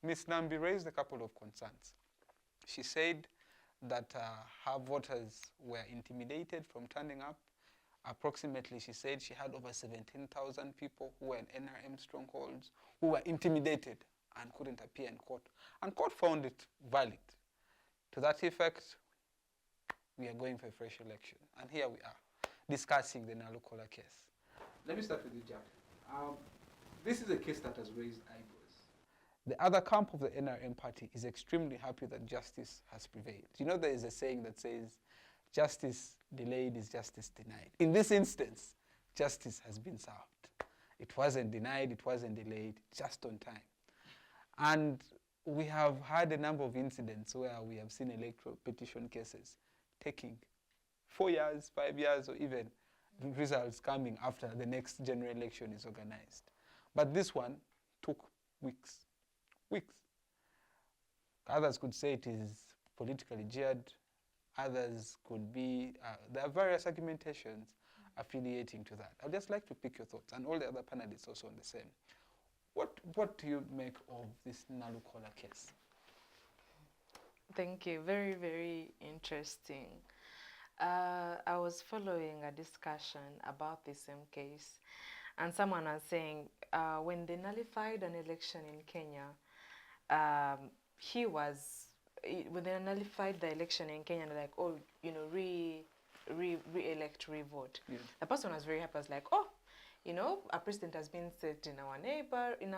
Ms. Nambi raised a couple of concerns. She said that her voters were intimidated from turning up. Approximately, she said she had over 17,000 people who were in NRM strongholds who were intimidated and couldn't appear in court. And court found it valid. To that effect, we are going for a fresh election. And here we are, discussing the Nalukoola case. Let me start with you, Jack. This is a case that has raised eyebrows. The other camp of the NRM party is extremely happy that justice has prevailed. You know, there is a saying that says, justice delayed is justice denied. In this instance, justice has been served. It wasn't denied, it wasn't delayed, just on time. And we have had a number of incidents where we have seen electoral petition cases taking 4 years, 5 years, or even results coming after the next general election is organized. But this one took weeks. Others could say it is politically geared. Others could be, there are various argumentations affiliating to that. I'd just like to pick your thoughts, and all the other panelists also on the same. What do you make of this Nalukoola case? Thank you. Very, very interesting. I was following a discussion about the same case, and someone was saying when they nullified an election in Kenya, when they nullified the election in Kenya, they're like, oh, you know, re-elect, re-vote. Yeah. The person was very happy. I was like, oh, you know, a president has been set in our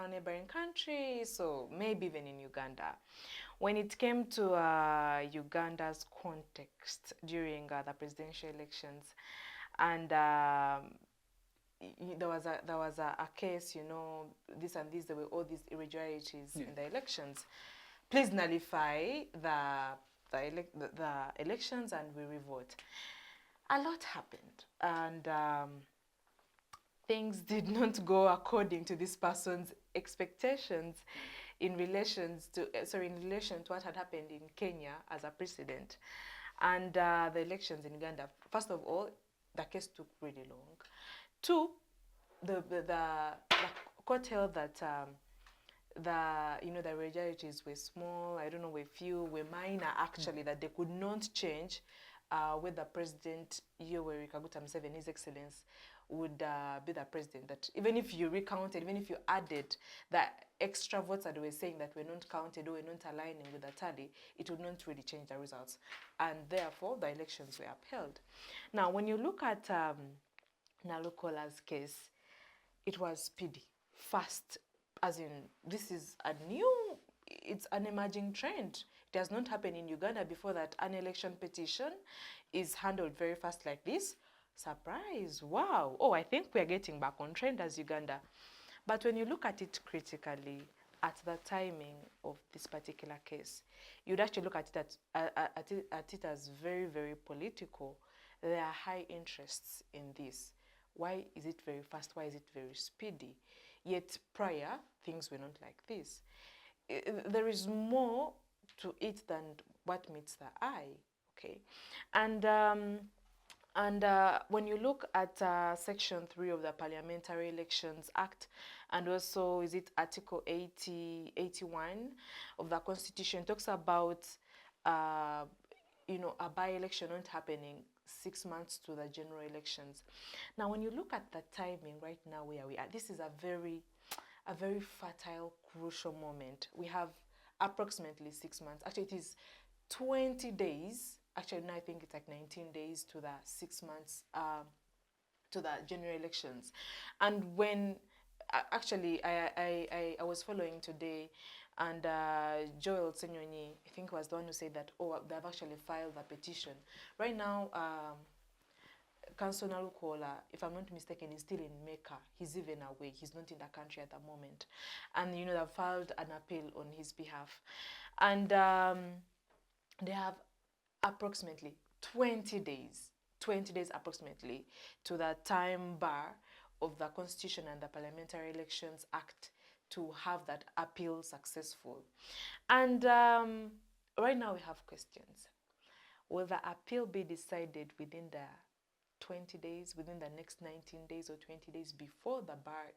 neighboring country, so maybe even in Uganda. When it came to Uganda's context during the presidential elections, and there was a case, you know, this and this, there were all these irregularities in the elections. Please nullify the elections and we revote. A lot happened, and things did not go according to this person's expectations in relation to what had happened in Kenya as a precedent, and the elections in Uganda. First of all, the case took really long. Two, the court held that the irregularities were small. I don't know, were few, were minor actually, that they could not change whether President Yoweri Kaguta Museveni, His Excellence, would be the president. That even if you recounted, even if you added the extra votes that were saying that were not counted or were not aligning with the tally, it would not really change the results. And therefore, the elections were upheld. Now, when you look at Nalukola's case, it was speedy, fast, as in this is a new, it's an emerging trend. It has not happened in Uganda before that an election petition is handled very fast like this. Surprise, wow. Oh, I think we are getting back on trend as Uganda. But when you look at it critically, at the timing of this particular case, you'd actually look at it as very, very political. There are high interests in this. Why is it very fast? Why is it very speedy? Yet prior, things were not like this. There is more to it than what meets the eye, okay? And when you look at Section 3 of the Parliamentary Elections Act, and also, is it Article 81 of the Constitution, talks about, you know, a by-election not happening 6 months to the general elections. Now, when you look at the timing right now where we are, this is a very fertile, crucial moment. We have approximately 6 months. Actually, it is 20 days. Actually, now I think it's like 19 days to the 6 months to the general elections. And when actually I was following today, and Joel Senyonyi, I think, was the one who said that, oh, they've actually filed a petition. Right now, Councillor Nalukoola, if I'm not mistaken, is still in Mecca. He's even away. He's not in the country at the moment. And, you know, they've filed an appeal on his behalf. And they have approximately 20 days approximately to the time bar of the Constitution and the Parliamentary Elections Act to have that appeal successful. And right now we have questions. Will the appeal be decided within the 20 days, within the next 19 days or 20 days before the bar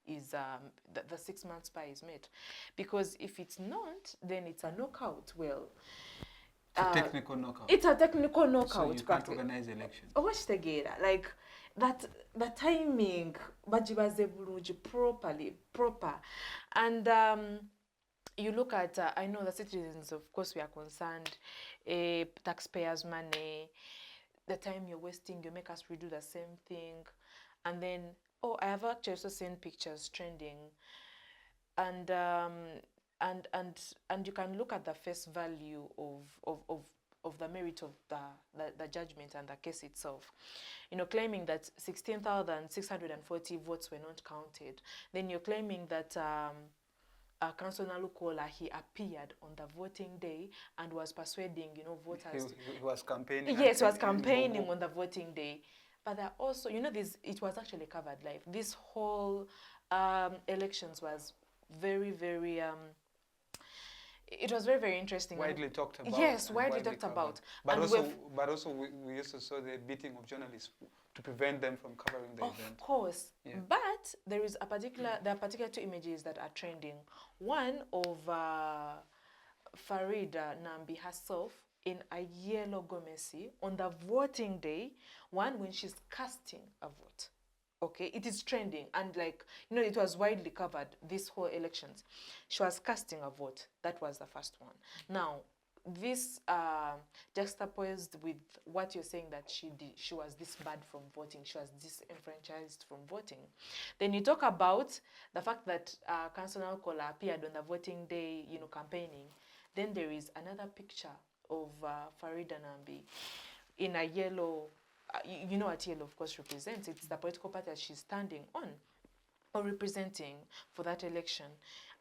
the 6 months bar is met? Because if it's not, then it's a knockout. Well, it's a technical knockout. It's a technical knockout. So you can't organize elections. Like that, the timing, bajibaze bulungi proper. And you look at, I know the citizens, of course, we are concerned, taxpayers' money, the time you're wasting, you make us redo the same thing. And then, oh, I have actually also seen pictures trending. And you can look at the face value of the merit of the judgment and the case itself. You know, claiming that 16,640 votes were not counted. Then you're claiming that Councillor Nalukoola, he appeared on the voting day and was persuading, you know, voters. He was campaigning. Yes, he was campaigning on the voting day. But there also, you know, it was actually covered live. This whole elections was very, very it was very, very interesting. Widely talked about. Yes, widely talked about. But also we also saw the beating of journalists to prevent them from covering the event. Of course. Yeah. But there are particular two images that are trending. One of Farida Nambi herself in a yellow gomesi on the voting day, one when she's casting a vote. Okay, it is trending, and like, you know, it was widely covered, this whole elections. She was casting a vote. That was the first one. Now, this juxtaposed with what you're saying that she was this bad from voting, she was disenfranchised from voting. Then you talk about the fact that Councillor Nalukoola appeared on the voting day, you know, campaigning. Then there is another picture of Farida Nambi in a yellow. You know what yellow, of course, represents. It's the political party that she's standing on or representing for that election.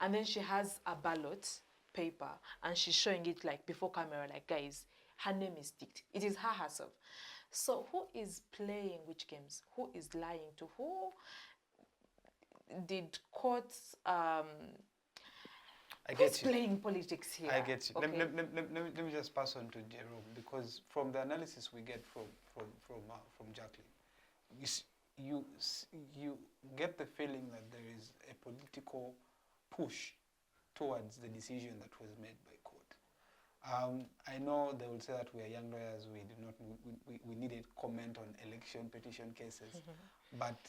And then she has a ballot paper and she's showing it like before camera, like, guys, her name is ticked. It is her herself. So who is playing which games? Who is lying to who? Did courts... Who's playing politics here? I get you. Okay. Let me just pass on to Jerom, because from the analysis we get from Jackline, you get the feeling that there is a political push towards the decision that was made by court. I know they will say that we are young lawyers, we needed comment on election petition cases, but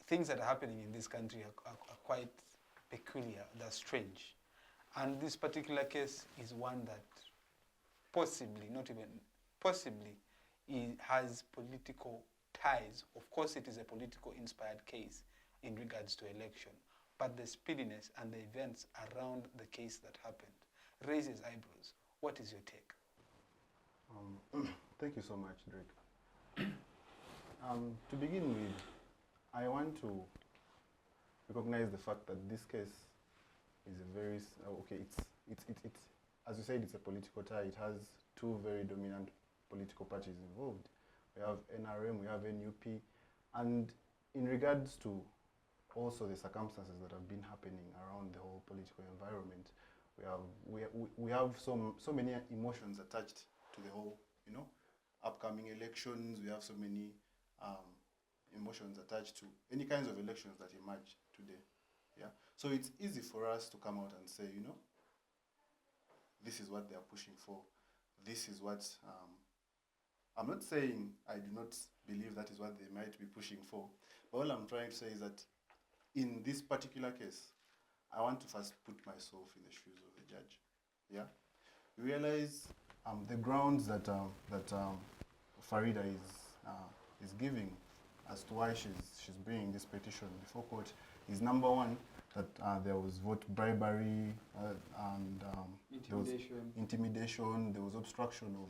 things that are happening in this country are quite peculiar, they're strange. And this particular case is one that possibly, not even possibly, it has political ties. Of course, it is a political inspired case in regards to election, but the speediness and the events around the case that happened raises eyebrows. What is your take? Thank you so much, Drake. To begin with, I want to recognize the fact that this case is a very, it's as you said, it's a political tie. It has two very dominant political parties involved. We have NRM, we have NUP, and in regards to also the circumstances that have been happening around the whole political environment, we have so many emotions attached to the whole, upcoming elections. We have so many emotions attached to any kinds of elections that emerge today. Yeah. So it's easy for us to come out and say, this is what they are pushing for. This is what I'm not saying I do not believe that is what they might be pushing for. But all I'm trying to say is that in this particular case, I want to first put myself in the shoes of the judge. Yeah, we realize the grounds that Farida is giving as to why she's bringing this petition before court is number one, that there was vote bribery and intimidation. There was obstruction of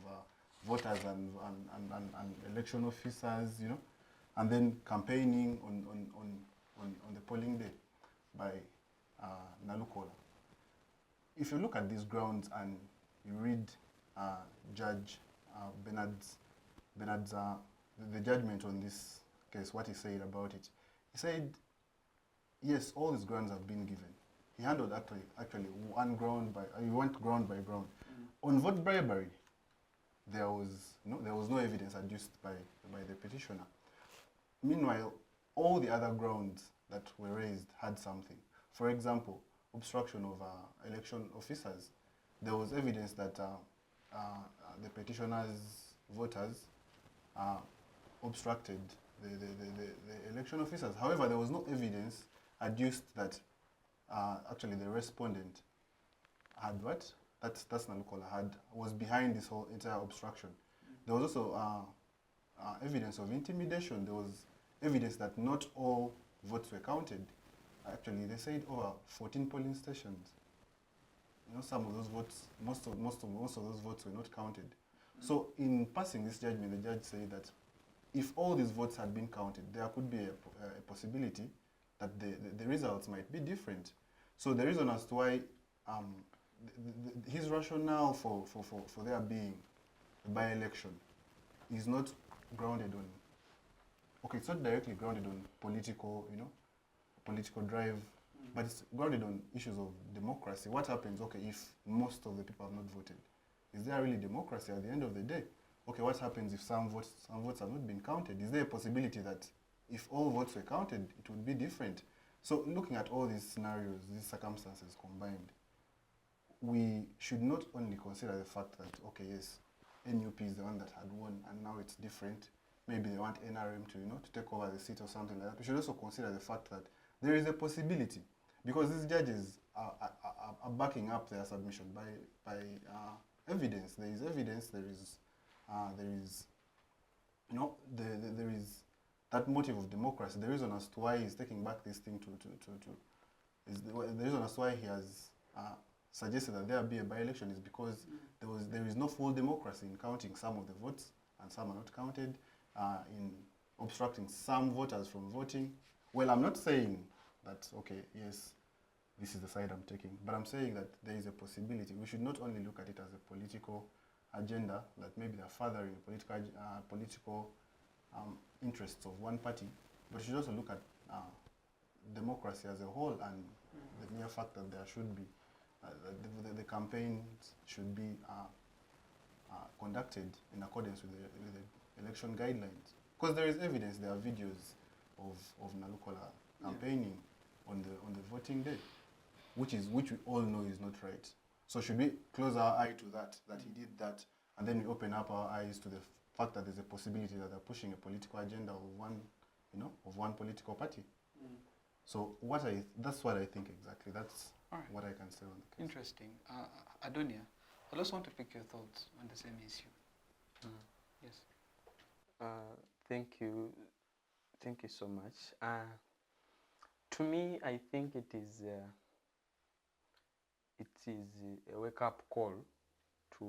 voters and election officers, and then campaigning on the polling day by Nalukoola. If you look at these grounds and you read Judge Bernard's the judgment on this case, what he said about it, he said, yes, all these grounds have been given. He handled actually one ground he went ground by ground. On vote bribery, there was no evidence adduced by the petitioner. Meanwhile, all the other grounds that were raised had something. For example, obstruction of election officers. There was evidence that the petitioner's voters obstructed the election officers. However, there was no evidence adduced that actually the respondent had what? That's Nalukoola was behind this whole entire obstruction. There was also evidence of intimidation. There was evidence that not all votes were counted. Actually, they said over 14 polling stations. Some of those votes, most of those votes were not counted. So in passing this judgment, the judge said that if all these votes had been counted, there could be a possibility that the results might be different. So the reason as to why his rationale for there being a by-election is not grounded on, it's not directly grounded on political drive, but it's grounded on issues of democracy. What happens, if most of the people have not voted? Is there really democracy at the end of the day? What happens if some votes have not been counted? Is there a possibility that if all votes were counted, it would be different? So looking at all these scenarios, these circumstances combined, we should not only consider the fact that, yes, NUP is the one that had won and now it's different. Maybe they want NRM to take over the seat or something like that. We should also consider the fact that there is a possibility, because these judges are backing up their submission by evidence. There is evidence. There is that motive of democracy. The reason as to why he's taking back this thing the reason as to why he has suggested that there be a by-election is because there is no full democracy in counting some of the votes and some are not counted, in obstructing some voters from voting. Well, I'm not saying that, yes, this is the side I'm taking, but I'm saying that there is a possibility. We should not only look at it as a political agenda, that maybe they're furthering political interests of one party, but we should also look at democracy as a whole and the mere fact that there should be, the campaigns should be conducted in accordance with the election guidelines. Because there is evidence, there are videos of Nalukoola campaigning on the voting day, which we all know is not right. So should we close our eye to that he did that, and then we open up our eyes to the fact that there's a possibility that they're pushing a political agenda of one political party? So that's what I think exactly. That's what I can say on the case. Interesting. Adonia, I also want to pick your thoughts on the same issue. Yes. Thank you so much. To me, I think it is a wake-up call to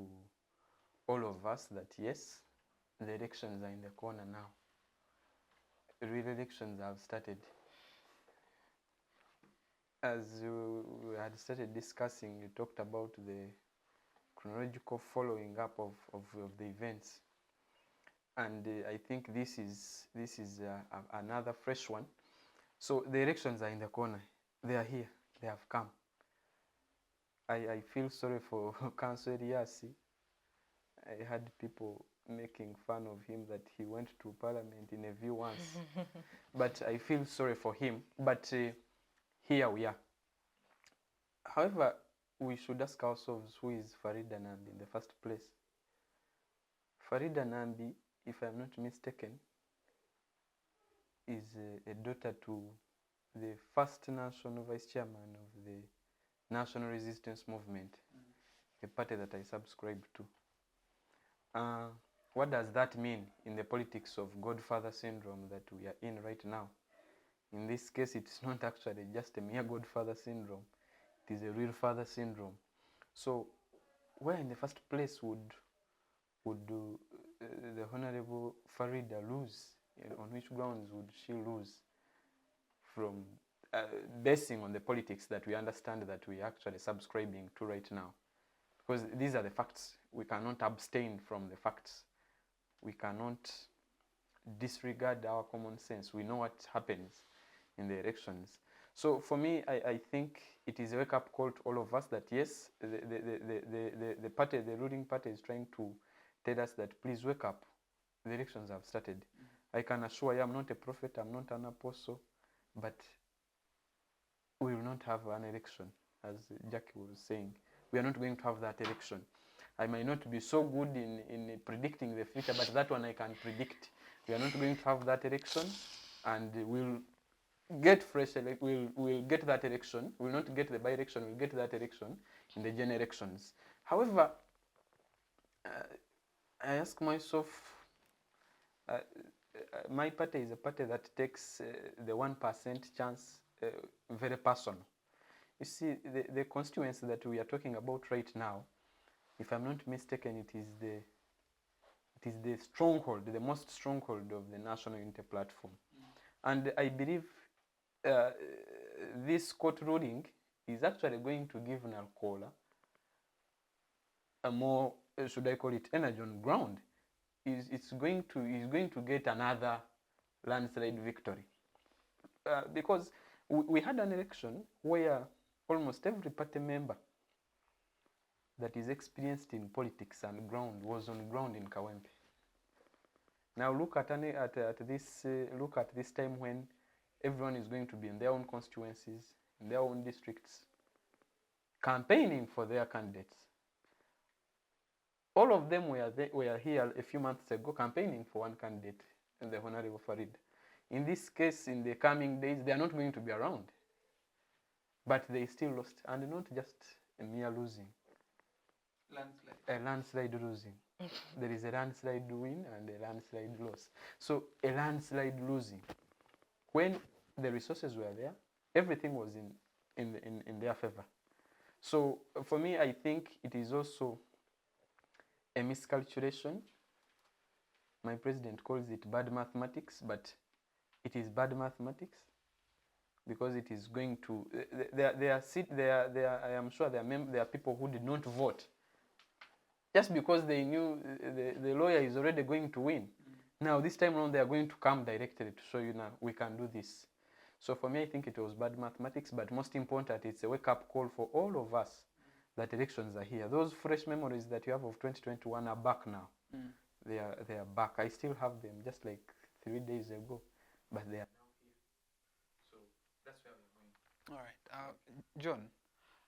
all of us that yes, the elections are in the corner now. Real elections have started. As we had started discussing, you talked about the chronological following up of the events, and I think this is another fresh one. So the elections are in the corner. They are here. They have come. I feel sorry for Councillor Eliane. I had people making fun of him that he went to Parliament in a view once, but I feel sorry for him. But here we are. However, we should ask ourselves, who is Farida Nambi in the first place? Farida Nambi, if I'm not mistaken, is a daughter to the first national vice chairman of the National Resistance Movement, a party that I subscribe to. What does that mean in the politics of Godfather syndrome that we are in right now? In this case, it's not actually just a mere Godfather syndrome. It is a real father syndrome. So, where in the first place would the Honorable Farida lose? On which grounds would she lose? From basing on the politics that we understand that we are actually subscribing to right now. Because these are the facts. We cannot abstain from the facts. We cannot disregard our common sense. We know what happens in the elections. So for me, I think it is a wake-up call to all of us that yes, the party, the ruling party is trying to tell us that please wake up. The elections have started. I can assure you I'm not a prophet, I'm not an apostle, but we will not have an election, as Jackie was saying. We are not going to have that election. I might not be so good in predicting the future, but that one I can predict. We are not going to have that election, and we'll get we'll get that election. We'll not get the by-election, we'll get that election in the general elections. However, I ask myself, my party is a party that takes the 1% chance very personal. You see, the constituency that we are talking about right now, if I'm not mistaken, it is the stronghold, the most stronghold of the National Unity Platform. And I believe this court ruling is actually going to give Nalukoola a more, should I call it, energy on ground. He's going to get another landslide victory. Because we had an election where almost every party member that is experienced in politics and ground was on ground in Kawempe. Now look at this time when everyone is going to be in their own constituencies, in their own districts, campaigning for their candidates. All of them were here a few months ago campaigning for one candidate, the Honorable Farid. In this case, in the coming days, they are not going to be around. But they still lost, and not just a mere losing. Landslide. A landslide losing. There is a landslide win and a landslide loss. So a landslide losing. When the resources were there, everything was in their favor. So for me, I think it is also a miscalculation. My president calls it bad mathematics, but it is bad mathematics because it is going to. I am sure there are people who did not vote just because they knew the lawyer is already going to win. Now this time around, they are going to come directly to show you now we can do this. So for me, I think it was bad mathematics, but most important, it's a wake-up call for all of us that elections are here. Those fresh memories that you have of 2021 are back now. They are back. I still have them, just like 3 days ago, but they are now here. So that's where we're going. All right, John.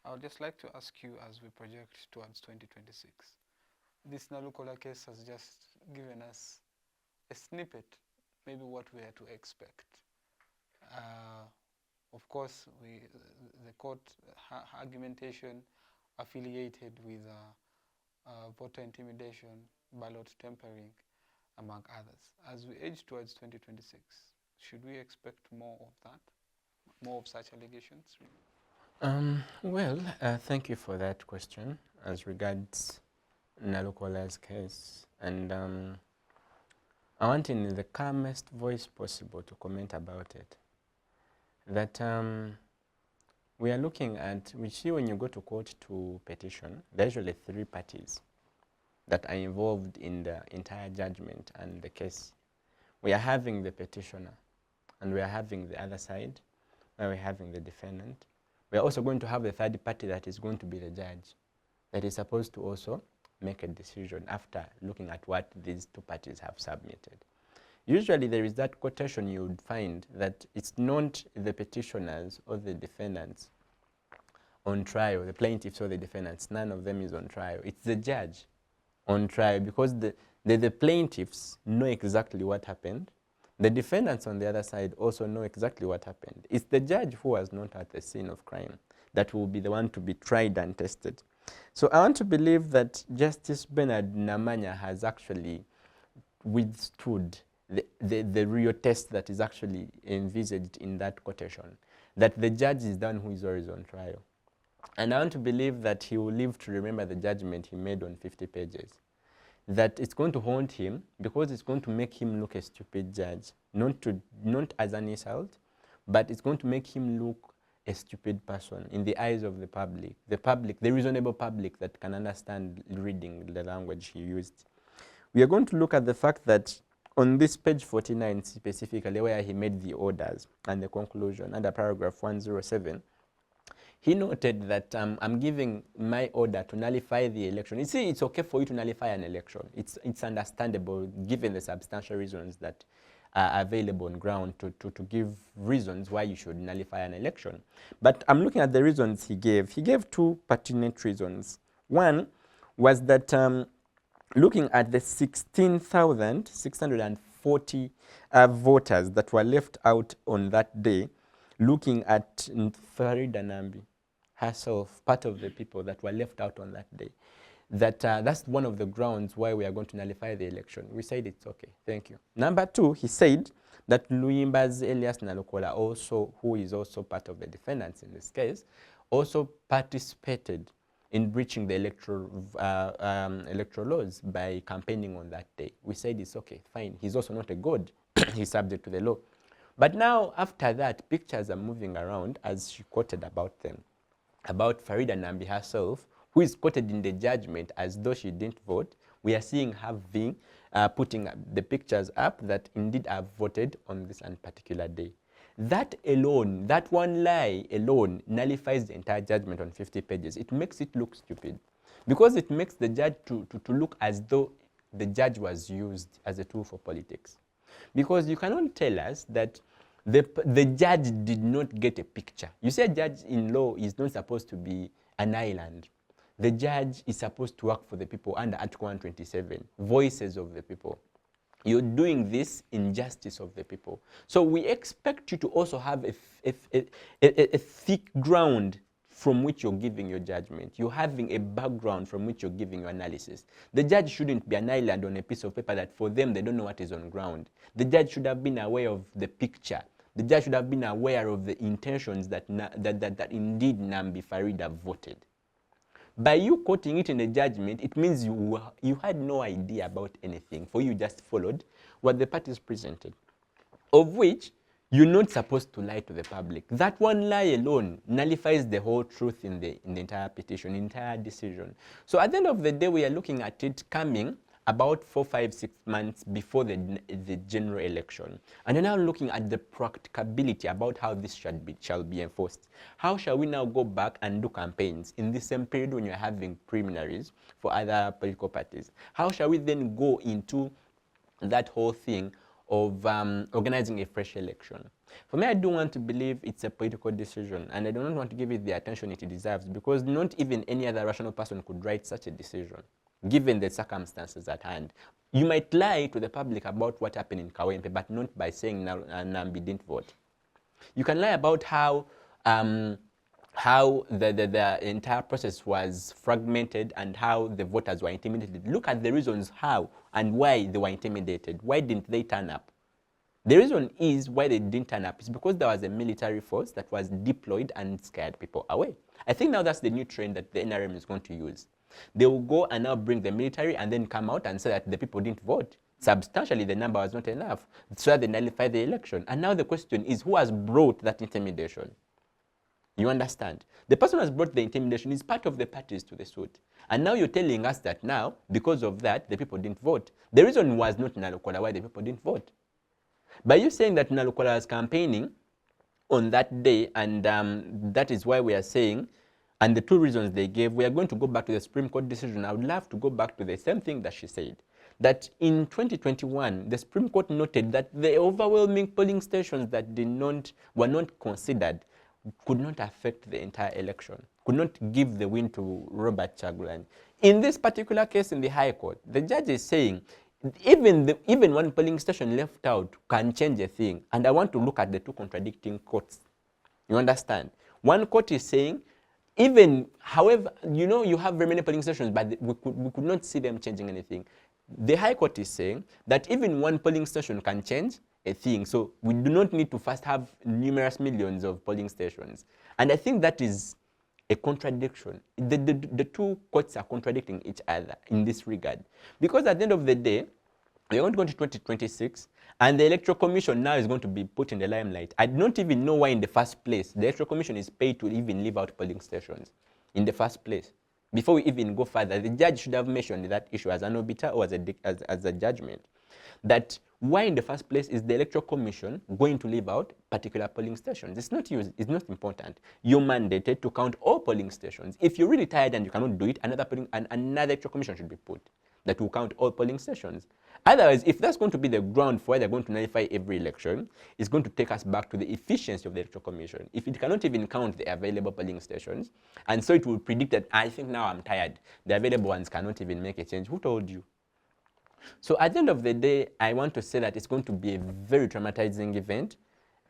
I would just like to ask you, as we project towards 2026, this Nalukoola case has just given us a snippet, maybe what we are to expect. Of course, the court argumentation affiliated with voter intimidation, ballot tampering, among others. As we edge towards 2026, should we expect more of that, more of such allegations? Well, thank you for that question as regards Nalukoola's case. And I want in the calmest voice possible to comment about it. That we are looking at, we see when you go to court to petition, there are usually 3 parties that are involved in the entire judgment and the case. We are having the petitioner, and we are having the other side, where we're having the defendant. We are also going to have the 3rd party that is going to be the judge, that is supposed to also make a decision after looking at what these 2 parties have submitted. Usually there is that quotation you would find that it's not the petitioners or the defendants on trial, the plaintiffs or the defendants, none of them is on trial. It's the judge on trial, because the plaintiffs know exactly what happened. The defendants on the other side also know exactly what happened. It's the judge who was not at the scene of crime that will be the one to be tried and tested. So I want to believe that Justice Bernard Namanya has actually withstood the real test that is actually envisaged in that quotation, that the judge is the one who is always on trial. And I want to believe that he will live to remember the judgment he made on 50 pages. That it's going to haunt him because it's going to make him look a stupid judge, not as an insult, but it's going to make him look a stupid person in the eyes of the public, the reasonable public that can understand reading the language he used. We are going to look at the fact that on this page 49 specifically, where he made the orders and the conclusion under paragraph 107, he noted that I'm giving my order to nullify the election. You see, it's okay for you to nullify an election. It's understandable given the substantial reasons that are available on ground to give reasons why you should nullify an election. But I'm looking at the reasons he gave. He gave 2 pertinent reasons. One was that looking at the 16,640 voters that were left out on that day, looking at Farida Nambi herself, part of the people that were left out on that day, that's one of the grounds why we are going to nullify the election. We said it's okay, thank you. Number 2, he said that Luimba's Elias Nalukola, also, who is also part of the defendants in this case, also participated in breaching the electoral laws by campaigning on that day. We said it's okay, fine. He's also not a god. He's subject to the law. But now, after that, pictures are moving around, as she quoted about them, about Farida Nambi herself, who is quoted in the judgment as though she didn't vote. We are seeing her being putting the pictures up that indeed have voted on this particular day. That alone, that one lie alone, nullifies the entire judgment on 50 pages. It makes it look stupid, because it makes the judge to look as though the judge was used as a tool for politics. Because you cannot tell us that the judge did not get a picture. You say a judge in law is not supposed to be an island. The judge is supposed to work for the people under Article 127, voices of the people. You're doing this in justice of the people. So we expect you to also have a thick ground from which you're giving your judgment. You're having a background from which you're giving your analysis. The judge shouldn't be an island on a piece of paper that for them, they don't know what is on ground. The judge should have been aware of the picture. The judge should have been aware of the intentions that indeed Nambi Farida voted. By you quoting it in the judgment, it means you had no idea about anything, for you just followed what the parties presented, of which you're not supposed to lie to the public. That one lie alone nullifies the whole truth in the entire petition, entire decision. So at the end of the day, we are looking at it coming about 4, 5, 6 months before the general election. And we're now looking at the practicability about how this shall be enforced. How shall we now go back and do campaigns in the same period when you're having preliminaries for other political parties? How shall we then go into that whole thing of organizing a fresh election? For me, I do want to believe it's a political decision, and I do not want to give it the attention it deserves, because not even any other rational person could write such a decision, given the circumstances at hand. You might lie to the public about what happened in Kawempe, but not by saying Nambi didn't vote. You can lie about how the entire process was fragmented and how the voters were intimidated. Look at the reasons how and why they were intimidated. Why didn't they turn up? The reason is why they didn't turn up is because there was a military force that was deployed and scared people away. I think now that's the new trend that the NRM is going to use. They will go and now bring the military and then come out and say that the people didn't vote. Substantially, the number was not enough, so they nullified the election. And now the question is, who has brought that intimidation? You understand? The person who has brought the intimidation is part of the parties to the suit. And now you're telling us that now, because of that, the people didn't vote. The reason was not Nalukola why the people didn't vote. By you saying that Nalukoola was campaigning on that day, and that is why we are saying, and the two reasons they gave, we are going to go back to the Supreme Court decision. I would love to go back to the same thing that she said, that in 2021, the Supreme Court noted that the overwhelming polling stations that were not considered could not affect the entire election, could not give the win to Robert Chagulanyi. In this particular case in the High Court, the judge is saying, even one polling station left out can change a thing. And I want to look at the two contradicting courts. You understand? One court is saying, even, however, you know, you have very many polling stations, but we could not see them changing anything. The High Court is saying that even one polling station can change a thing. So we do not need to first have numerous millions of polling stations. And I think that is a contradiction. The two courts are contradicting each other in this regard. Because at the end of the day, we are going to go to 2026, and the Electoral Commission now is going to be put in the limelight. I don't even know why in the first place the Electoral Commission is paid to even leave out polling stations in the first place. Before we even go further, the judge should have mentioned that issue as an obiter or as a judgment. That why in the first place is the Electoral Commission going to leave out particular polling stations? It's not used, it's not important. You're mandated to count all polling stations. If you're really tired and you cannot do it, another Electoral Commission should be put that will count all polling stations. Otherwise, if that's going to be the ground for why they're going to nullify every election, it's going to take us back to the efficiency of the Electoral Commission. If it cannot even count the available polling stations, and so it will predict that, I think now I'm tired, the available ones cannot even make a change. Who told you? So at the end of the day, I want to say that it's going to be a very traumatizing event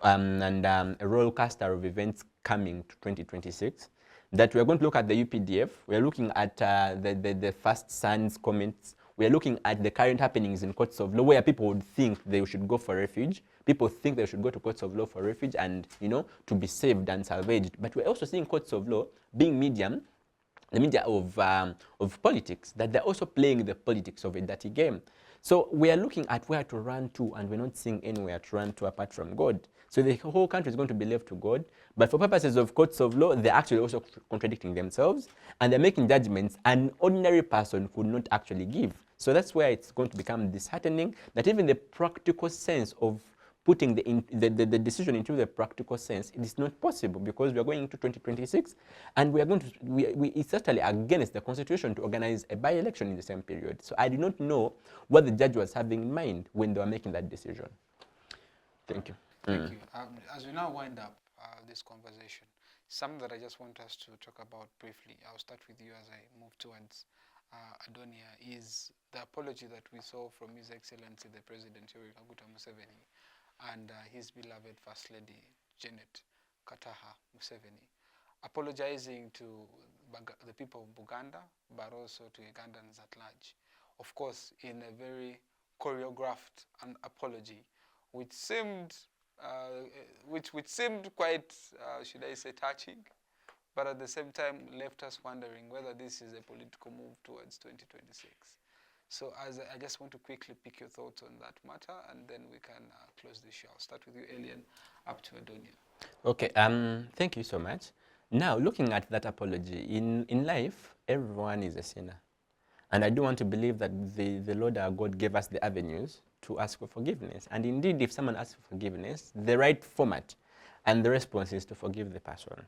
and a roller coaster of events coming to 2026. That we're going to look at the UPDF, we're looking at the First Son's comments, we're looking at the current happenings in courts of law where people would think they should go for refuge. People think they should go to courts of law for refuge and, you know, to be saved and salvaged. But we're also seeing courts of law being the media of politics, that they're also playing the politics of a dirty game. So we are looking at where to run to, and we're not seeing anywhere to run to apart from God. So the whole country is going to be left to God. But for purposes of courts of law, they're actually also contradicting themselves, and they're making judgments an ordinary person could not actually give. So that's where it's going to become disheartening, that even the practical sense of putting the decision into the practical sense, it is not possible, because we are going into 2026, and we are going to, it's certainly against the Constitution to organize a by-election in the same period. So I do not know what the judge was having in mind when they were making that decision. Thank you. Thank you. As we now wind up this conversation, something that I just want us to talk about briefly, I'll start with you as I move towards Adonia, is the apology that we saw from His Excellency the President Museveni and his beloved First Lady Janet Kataha Museveni, apologizing to the people of Buganda, but also to Ugandans at large. Of course, in a very choreographed apology, which seemed quite, should I say, touching, but at the same time left us wondering whether this is a political move towards 2026. So I just want to quickly pick your thoughts on that matter, and then we can close the show. I'll start with you, Eliane, up to Adonia. Okay, thank you so much. Now, looking at that apology, in life, everyone is a sinner. And I do want to believe that the Lord our God gave us the avenues to ask for forgiveness. And indeed, if someone asks for forgiveness, the right format and the response is to forgive the person.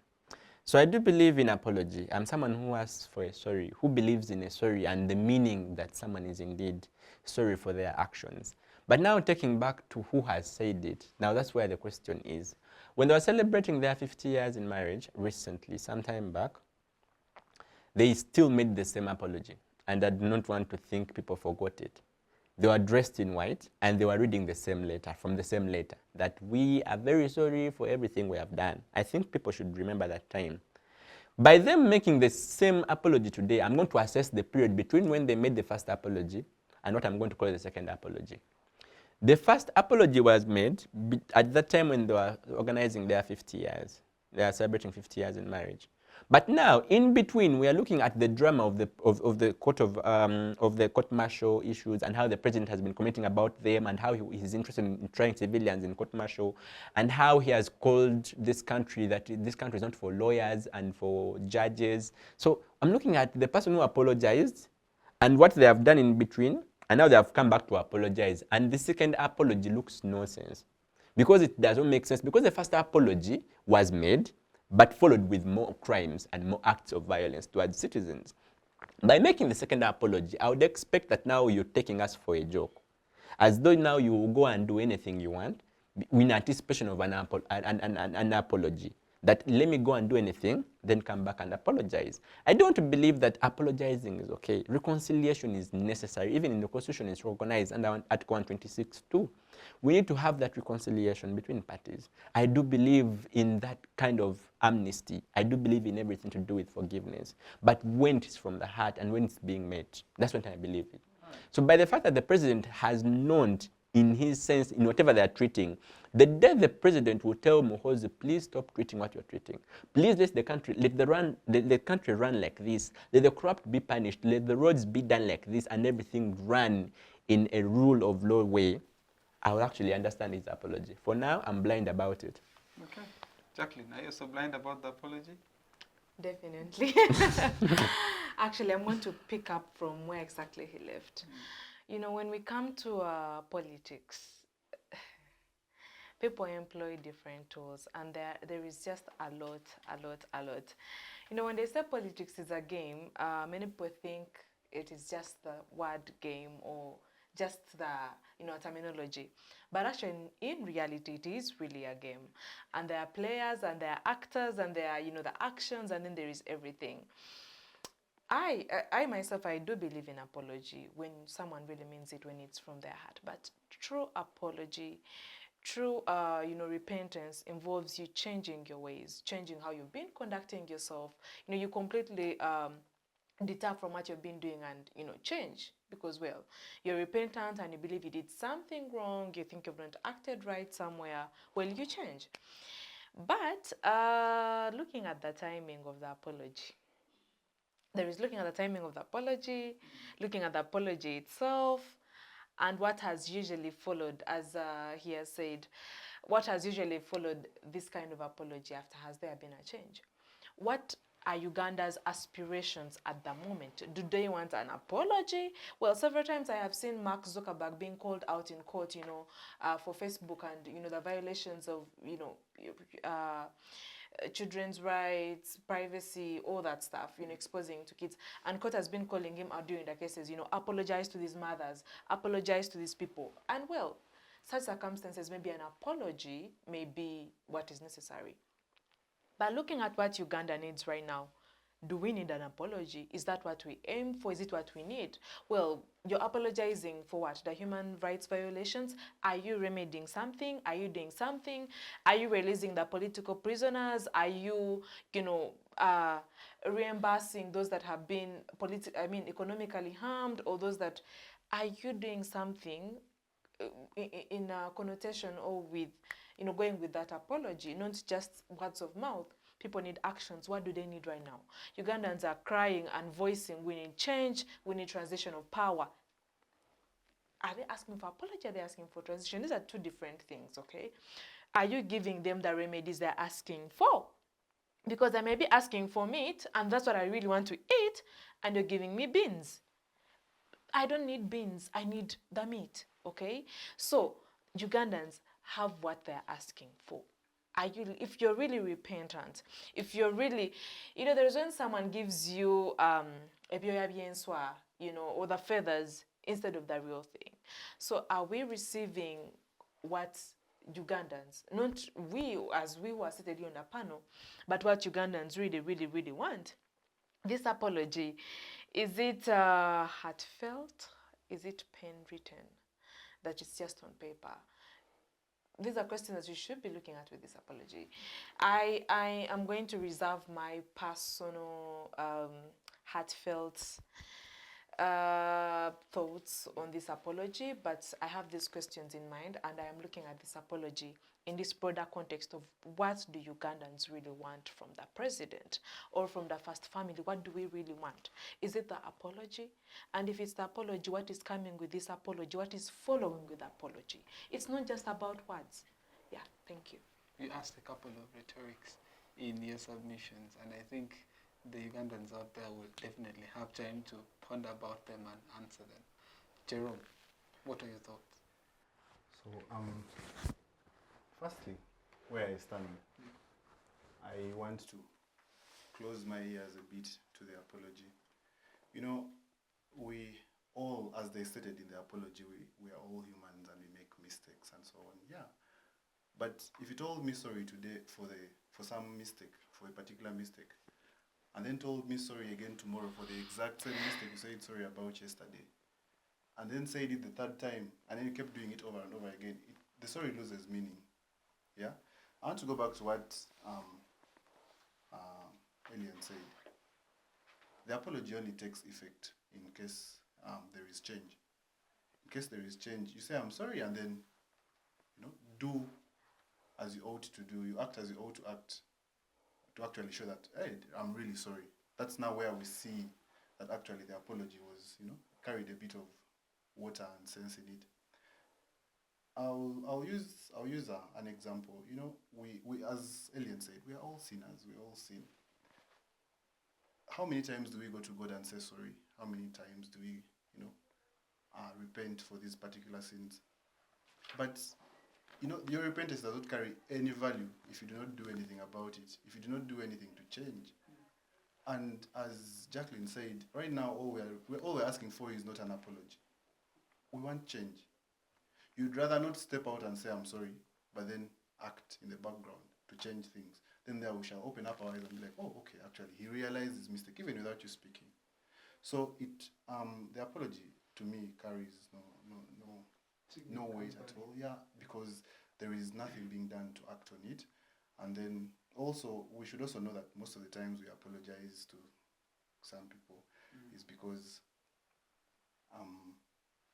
So I do believe in apology. I'm someone who asks for a sorry, who believes in a sorry and the meaning that someone is indeed sorry for their actions. But But now taking back to who has said it, now that's where the question is. When they were celebrating their 50 years in marriage recently, some time back, they still made the same apology. And I do not want to think people forgot it. They were dressed in white and they were reading the same letter, from the same letter, that we are very sorry for everything we have done. I think people should remember that time. By them making the same apology today, I'm going to assess the period between when they made the first apology and what I'm going to call the second apology. The first apology was made at that time when they were organizing their 50 years. They are celebrating 50 years in marriage. But now, in between, we are looking at the drama of the court-martial issues and how the president has been commenting about them and how he's interested in trying civilians in court-martial and how he has called this country that this country is not for lawyers and for judges. So I'm looking at the person who apologized and what they have done in between, and now they have come back to apologize. And the second apology looks nonsense because it doesn't make sense, because the first apology was made but followed with more crimes and more acts of violence towards citizens. By making the second apology, I would expect that now you're taking us for a joke. As though now you will go and do anything you want in anticipation of an apology. That let me go and do anything, then come back and apologize. I don't believe that apologizing is okay. Reconciliation is necessary. Even in the Constitution, it's recognized under Article 126 too. We need to have that reconciliation between parties. I do believe in that kind of amnesty. I do believe in everything to do with forgiveness. But when it's from the heart and when it's being made, that's when I believe it. So by the fact that the president has known in his sense, in whatever they are treating, the day the president will tell Muhoozi, please stop treating what you're treating. Please let the country, the country run like this. Let the corrupt be punished. Let the roads be done like this and everything run in a rule of law way. I will actually understand his apology. For now, I'm blind about it. Okay. Jacqueline, are you also blind about the apology? Definitely. Actually, I'm going to pick up from where exactly he left. You know, when we come to politics, people employ different tools, and there is just a lot. You know, when they say politics is a game, many people think it is just the word game or just the, you know, terminology. But actually, in reality, it is really a game. And there are players, and there are actors, and there are, you know, the actions, and then there is everything. I myself, I do believe in apology when someone really means it, when it's from their heart. But true apology, true, you know, repentance involves you changing your ways, changing how you've been conducting yourself. You know, you completely deter from what you've been doing and, you know, change. Because, well, you're repentant and you believe you did something wrong, you think you've not acted right somewhere, well, you change. But looking at the timing of the apology, there is looking at the timing of the apology, looking at the apology itself, and what has usually followed, as he has said, what has usually followed this kind of apology after. Has there been a change? What are Uganda's aspirations at the moment? Do they want an apology? Well, several times I have seen Mark Zuckerberg being called out in court, you know, for Facebook and, you know, the violations of, you know, children's rights, privacy, all that stuff, you know, exposing to kids. And court has been calling him out during the cases, you know, apologize to these mothers, apologize to these people. And, well, such circumstances, maybe an apology may be what is necessary. But looking at what Uganda needs right now, do we need an apology? Is that what we aim for? Is it what we need? Well, you're apologizing for what? The human rights violations? Are you remedying something? Are you doing something? Are you releasing the political prisoners? Are you, you know, reimbursing those that have been economically harmed, or those that, are you doing something in a connotation or with, you know, going with that apology, not just words of mouth? People need actions. What do they need right now? Ugandans are crying and voicing, we need change, we need transition of power. Are they asking for apology? Are they asking for transition? These are two different things, okay? Are you giving them the remedies they're asking for? Because I may be asking for meat, and that's what I really want to eat, and you're giving me beans. I don't need beans, I need the meat, okay? So, Ugandans have what they're asking for. If you're really repentant, if you're really, you know, there's when someone gives you ebyoya byenswa, you know, or the feathers instead of the real thing. So are we receiving what Ugandans, not we as we who are seated here on the panel, but what Ugandans really, really, really want? This apology, is it heartfelt? Is it pen written? That it's just on paper? These are questions that you should be looking at with this apology. I am going to reserve my personal heartfelt thoughts on this apology, but I have these questions in mind, and I am looking at this apology in this broader context of what do Ugandans really want from the president or from the first family. What do we really want? Is it the apology? And if it's the apology, what is coming with this apology? What is following with the apology? It's not just about words. Yeah, thank you. You asked a couple of rhetorics in your submissions, and I think the Ugandans out there will definitely have time to ponder about them and answer them. Jerom, what are your thoughts? So, firstly, where I stand, I want to close my ears a bit to the apology. You know, we all, as they stated in the apology, we are all humans and we make mistakes and so on. Yeah. But if you told me sorry today for some mistake, for a particular mistake, and then told me sorry again tomorrow for the exact same mistake you said sorry about yesterday, and then said it the third time, and then you kept doing it over and over again, the sorry loses meaning. Yeah? I want to go back to what Eliane said. The apology only takes effect in case there is change. In case there is change, you say, I'm sorry, and then, do as you ought to do. You act as you ought to act, to actually show that, hey, I'm really sorry. That's now where we see that actually the apology was, carried a bit of water and sense in it. I'll use an example. We as Eliane said, we are all sinners. We all sin. How many times do we go to God and say sorry? How many times do we, repent for these particular sins? But your repentance does not carry any value if you do not do anything about it. If you do not do anything to change. And as Jackline said, right now all we're asking for is not an apology. We want change. You'd rather not step out and say, I'm sorry, but then act in the background to change things. Then there we shall open up our eyes and be like, oh, okay, actually, he realized his mistake, even without you speaking. So the apology, to me, carries no weight at all. Yeah, because there is nothing being done to act on it. And then also, we should also know that most of the times we apologize to some people is because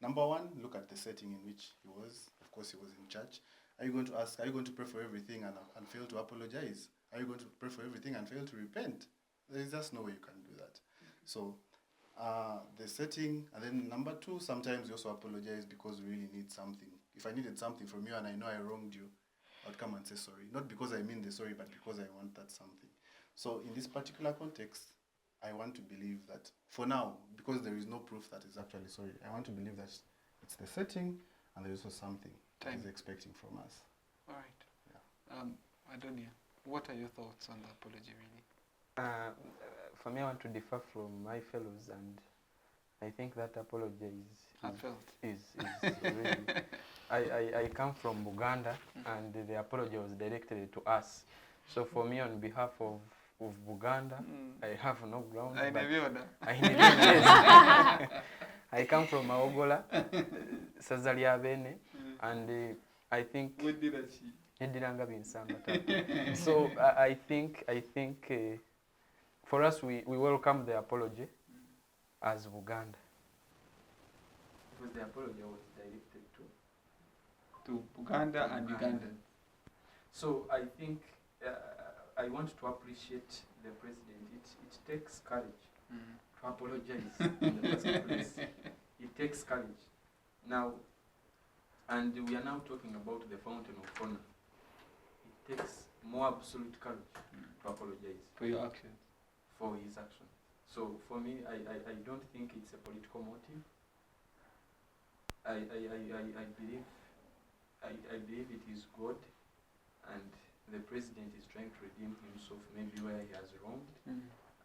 number one, look at the setting in which he was. Of course, he was in church. Are you going to pray for everything and fail to apologize? Are you going to pray for everything and fail to repent? There is just no way you can do that. So the setting, and then number two, sometimes you also apologize because you really need something. If I needed something from you and I know I wronged you, I'd come and say sorry. Not because I mean the sorry, but because I want that something. So in this particular context, I want to believe that for now, because there is no proof that it's actually sorry, I want to believe that it's the setting and there's also something that he's expecting from us. All right. Yeah. Adonia, what are your thoughts on the apology, really? For me, I want to differ from my fellows, and I think that apology is really. I come from Uganda, and the apology was directed to us. So for me, on behalf of Uganda, I have no ground. Ainebyona. Yes. I come from Maogola, Sazaliabene, and I think. So I think for us, we welcome the apology as Uganda. Because the apology was directed to Uganda and Uganda. So I think I want to appreciate the president. It takes courage to apologize in the first place. It takes courage. Now, and we are now talking about the fountain of honor. It takes more absolute courage to apologize. For your actions. For his action. So for me, I don't think it's a political motive. I believe it is God, and the president is trying to redeem himself maybe where he has wronged.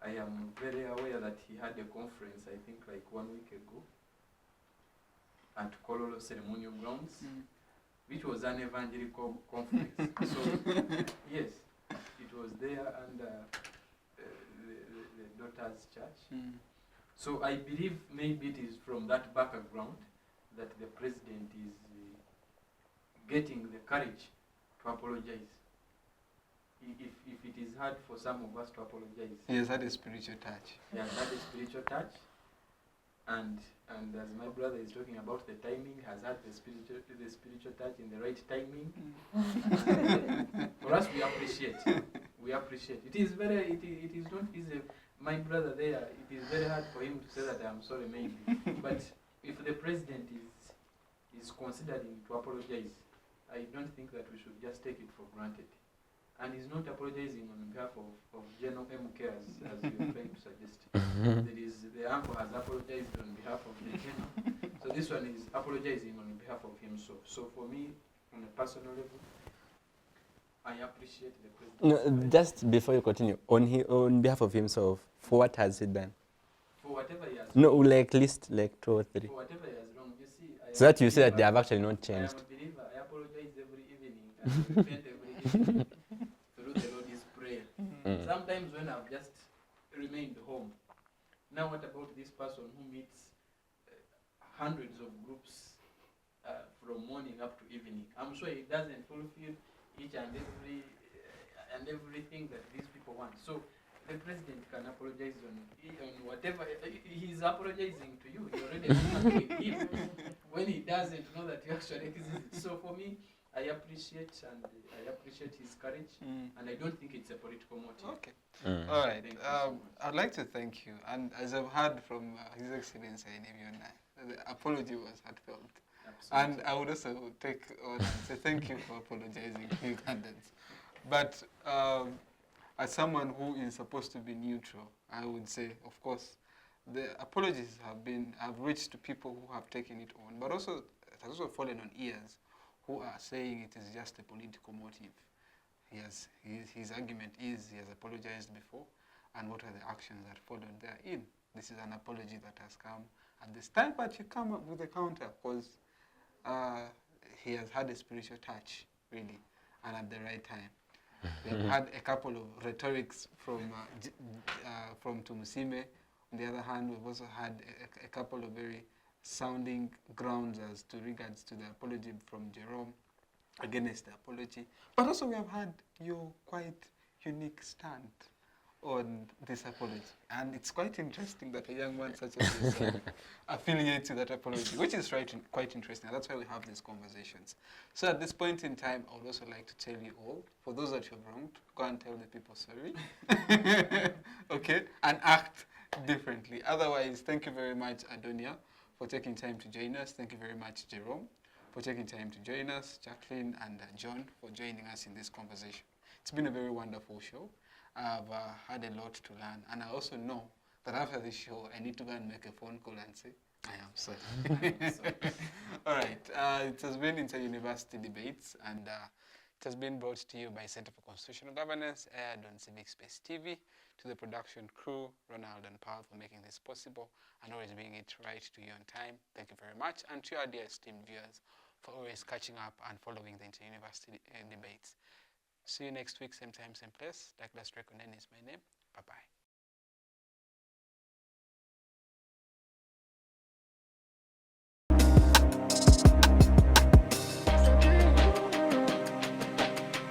I am very aware that he had a conference, I think like 1 week ago, at Kololo ceremonial grounds, which was an evangelical conference. So, yes, it was there under the Daughters Church. So I believe maybe it is from that background that the president is getting the courage to apologize. If it is hard for some of us to apologize. He has had a spiritual touch. He has had a spiritual touch. And as my brother is talking about the timing, has had the spiritual touch in the right timing. For us, we appreciate. We appreciate. It is not easy. My brother there, it is very hard for him to say that I'm sorry, maybe. But if the president is considering to apologize, I don't think that we should just take it for granted. And he's not apologizing on behalf of Jerom MK as you're trying to suggest. The uncle has apologized on behalf of the Jerom. So this one is apologizing on behalf of himself. So for me, on a personal level, I appreciate the president. No, just before you continue, on behalf of himself, for what has he done? For whatever he has No, like list like 2 or 3. For whatever he has wrong, you see. So that you say that they have actually not changed. I am a believer. I apologize every evening and I repent every evening through the Lord's prayer. Sometimes when I've just remained home. Now what about this person who meets hundreds of groups from morning up to evening? I'm sure he doesn't fulfill each and everything that these people want. So the president can apologize on whatever he's apologizing to you. You already agree with him when he doesn't know that you actually exist. So for me, I appreciate his courage, and I don't think it's a political motive. Okay. All right. I'd like to thank you. And as I've heard from His Excellency Ainebyona, the apology was heartfelt. Absolutely. And I would also take on and say thank you for apologizing to Ugandans. But as someone who is supposed to be neutral, I would say, of course, the apologies have reached to people who have taken it on, but also it has also fallen on ears who are saying it is just a political motive. His argument is he has apologized before, and what are the actions that followed therein? This is an apology that has come at this time, but you come up with a counter because he has had a spiritual touch, really, and at the right time. We have had a couple of rhetorics from Tumusiime. On the other hand, we've also had a couple of very sounding grounds as to regards to the apology from Jerom against the apology. But also we have had your quite unique stand on this apology. And it's quite interesting that a young man such as this affiliates to that apology, which is quite interesting. That's why we have these conversations. So at this point in time, I would also like to tell you all, for those that you have wronged, go and tell the people sorry. Okay? And act differently. Otherwise, thank you very much, Adonia, for taking time to join us. Thank you very much, Jerom, for taking time to join us, Jackline and John for joining us in this conversation. It's been a very wonderful show. I've had a lot to learn, and I also know that after this show, I need to go and make a phone call and say, I am sorry. All right, it has been Inter-University Debates, and it has been brought to you by Center for Constitutional Governance, aired on Civic Space TV, to the production crew, Ronald and Paul, for making this possible, and always bringing it right to you on time. Thank you very much, and to our dear esteemed viewers for always catching up and following the Inter-University Debates. See you next week, same time, same place. Douglas Onen is my name. Bye-bye.